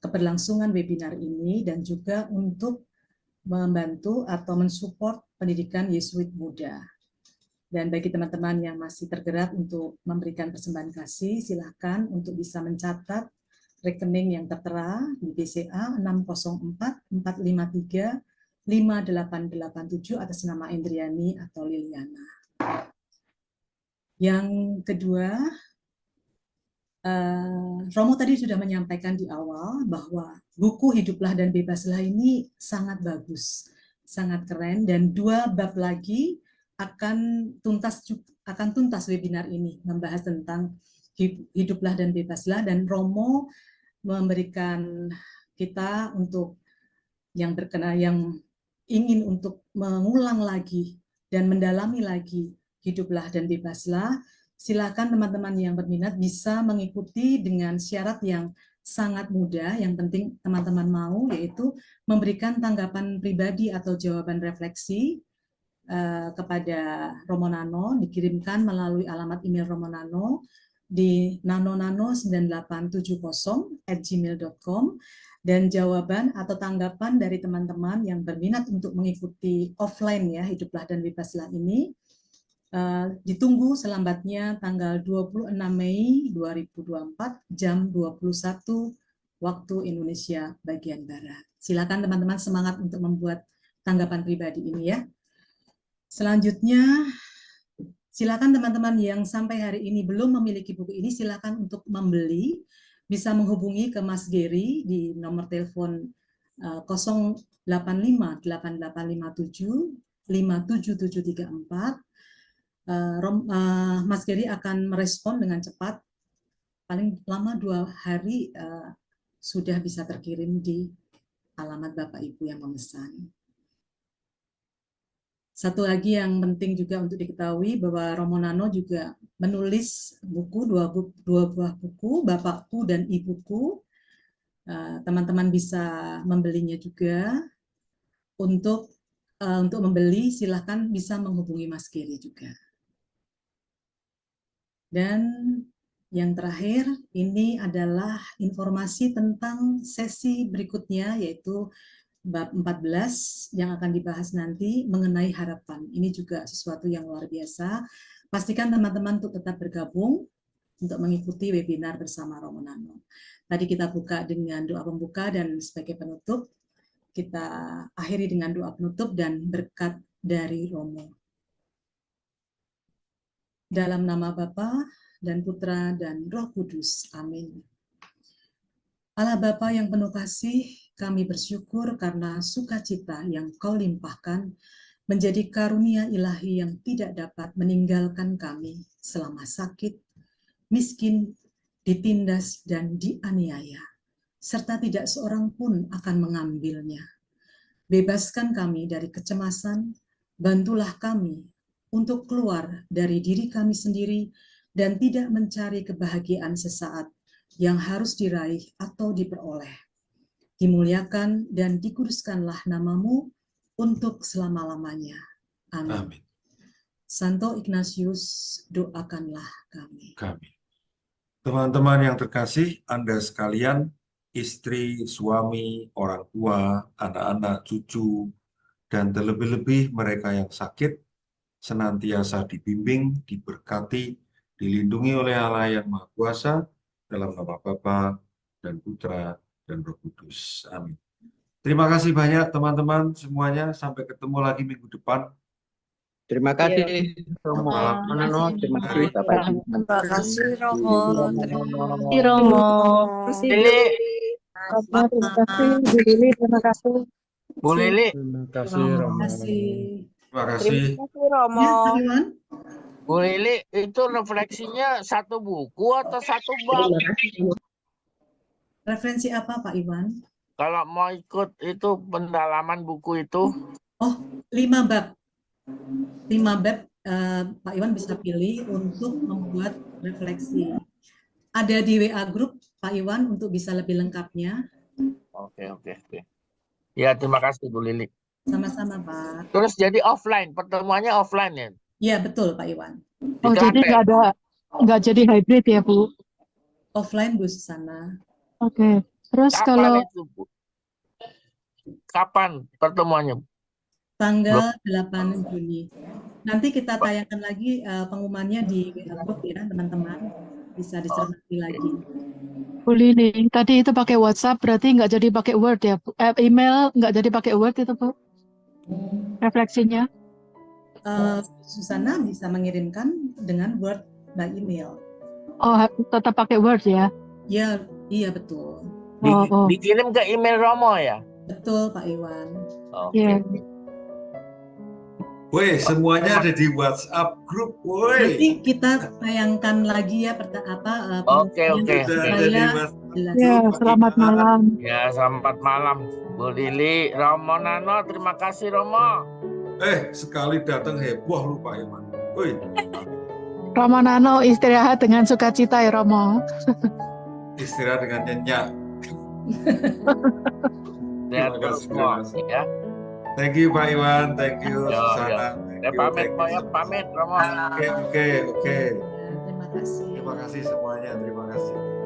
keberlangsungan webinar ini dan juga untuk membantu atau mensupport pendidikan Yesuit Muda. Dan bagi teman-teman yang masih tergerak untuk memberikan persembahan kasih, silakan untuk bisa mencatat rekening yang tertera di BCA 604-453-5887 atas nama Indriani atau Liliana. Yang kedua, Romo tadi sudah menyampaikan di awal bahwa buku Hiduplah dan Bebaslah ini sangat bagus, sangat keren, dan 2 bab lagi akan tuntas webinar ini membahas tentang Hiduplah dan Bebaslah, dan Romo memberikan kita untuk yang ingin untuk mengulang lagi dan mendalami lagi Hiduplah dan Bebaslah. Silakan teman-teman yang berminat bisa mengikuti dengan syarat yang sangat mudah. Yang penting teman-teman mau, yaitu memberikan tanggapan pribadi atau jawaban refleksi kepada Romo Nano, dikirimkan melalui alamat email Romo Nano di nanonano9870@gmail.com, dan jawaban atau tanggapan dari teman-teman yang berminat untuk mengikuti offline ya Hiduplah dan Bebaslah ini Ditunggu selambatnya tanggal 26 Mei 2024 jam 21 waktu Indonesia bagian Barat. Silakan teman-teman semangat untuk membuat tanggapan pribadi ini ya. Selanjutnya, silakan teman-teman yang sampai hari ini belum memiliki buku ini, silakan untuk membeli. Bisa menghubungi ke Mas Gary di nomor telepon 0858857 57734. Mas Gary akan merespon dengan cepat, paling lama 2 hari sudah bisa terkirim di alamat Bapak Ibu yang memesan. Satu lagi yang penting juga untuk diketahui bahwa Romo Nano juga menulis buku, dua buah buku, Bapakku dan Ibuku. Teman-teman bisa membelinya juga. Untuk membeli silahkan bisa menghubungi Mas Gary juga. Dan yang terakhir, ini adalah informasi tentang sesi berikutnya, yaitu bab 14 yang akan dibahas nanti mengenai harapan. Ini juga sesuatu yang luar biasa. Pastikan teman-teman untuk tetap bergabung untuk mengikuti webinar bersama Romo Nano. Tadi kita buka dengan doa pembuka dan sebagai penutup, kita akhiri dengan doa penutup dan berkat dari Romo. Dalam nama Bapa dan Putra dan Roh Kudus. Amin. Allah Bapa yang penuh kasih, kami bersyukur karena sukacita yang Kau limpahkan menjadi karunia ilahi yang tidak dapat meninggalkan kami selama sakit, miskin, ditindas, dan dianiaya, serta tidak seorang pun akan mengambilnya. Bebaskan kami dari kecemasan, bantulah kami untuk keluar dari diri kami sendiri dan tidak mencari kebahagiaan sesaat yang harus diraih atau diperoleh. Dimuliakan dan dikuduskanlah namamu untuk selama-lamanya. Amin. Amin. Santo Ignatius, doakanlah kami. Teman-teman yang terkasih, Anda sekalian, istri, suami, orang tua, anak-anak, cucu, dan terlebih-lebih mereka yang sakit, senantiasa dibimbing, diberkati, dilindungi oleh Allah yang Maha Kuasa, dalam nama Bapa dan Putra dan Roh Kudus. Amin. Terima kasih banyak teman-teman semuanya. Sampai ketemu lagi minggu depan. Terima kasih Romo Nano, terima kasih Bapak Ibu. Terima kasih Romo. Terima Romo. Lili, Terima kasih Bu Lili, terima kasih. Bu Lili, Terima kasih Terima Romo. kasih. Terima kasih. Terima kasih Romo. Ya, Pak Iwan. Bu Lili, itu refleksinya satu buku atau satu bab? Referensi apa Pak Iwan? Kalau mau ikut itu pendalaman buku itu, Oh, 5 bab. 5 bab Pak Iwan bisa pilih untuk membuat refleksi. Ada di WA Group Pak Iwan untuk bisa lebih lengkapnya. oke. Ya, terima kasih Bu Lili. Sama-sama Pak. Terus jadi offline, pertemuannya offline ya? Ya betul Pak Iwan. Di Oh, jadi Klaten. nggak jadi hybrid ya Bu? Offline Bu Susana. Oke. Terus kalau Kapan itu, Bu? Kapan pertemuannya? Tanggal 8 Juni. Nanti kita tayangkan lagi pengumumannya di WA Group ya teman-teman. Bisa dicermati lagi. Bu Lili, tadi itu pakai WhatsApp, berarti nggak jadi pakai Word ya Bu? Email nggak jadi pakai Word itu Bu? Refleksinya? Susana bisa mengirimkan dengan Word by email. Oh, tetap pakai Word ya? Ya, iya betul. Oh. Dikirim ke email Romo ya? Betul Pak Iwan. Oke. Iya. Woi, semuanya ada di WhatsApp grup, woi. Nanti kita tayangkan lagi ya Oke. Sudah ada di supaya WhatsApp jelas. Ya, grup, selamat Pak Iwan. malam. Ya, selamat malam Bu Lili, Romo Nano, terima kasih Romo. Sekali datang heboh lu Pak Iwan. Woi, Romo Nano istirahat dengan sukacita ya Romo. istirahat dengan nyenyak. Lihat kasih, semua terima kasih. ya. Thank you Pak Iwan, thank you Ya. Susana. Ya, pamit Romo. Oke. Terima kasih. Terima kasih semuanya, terima kasih.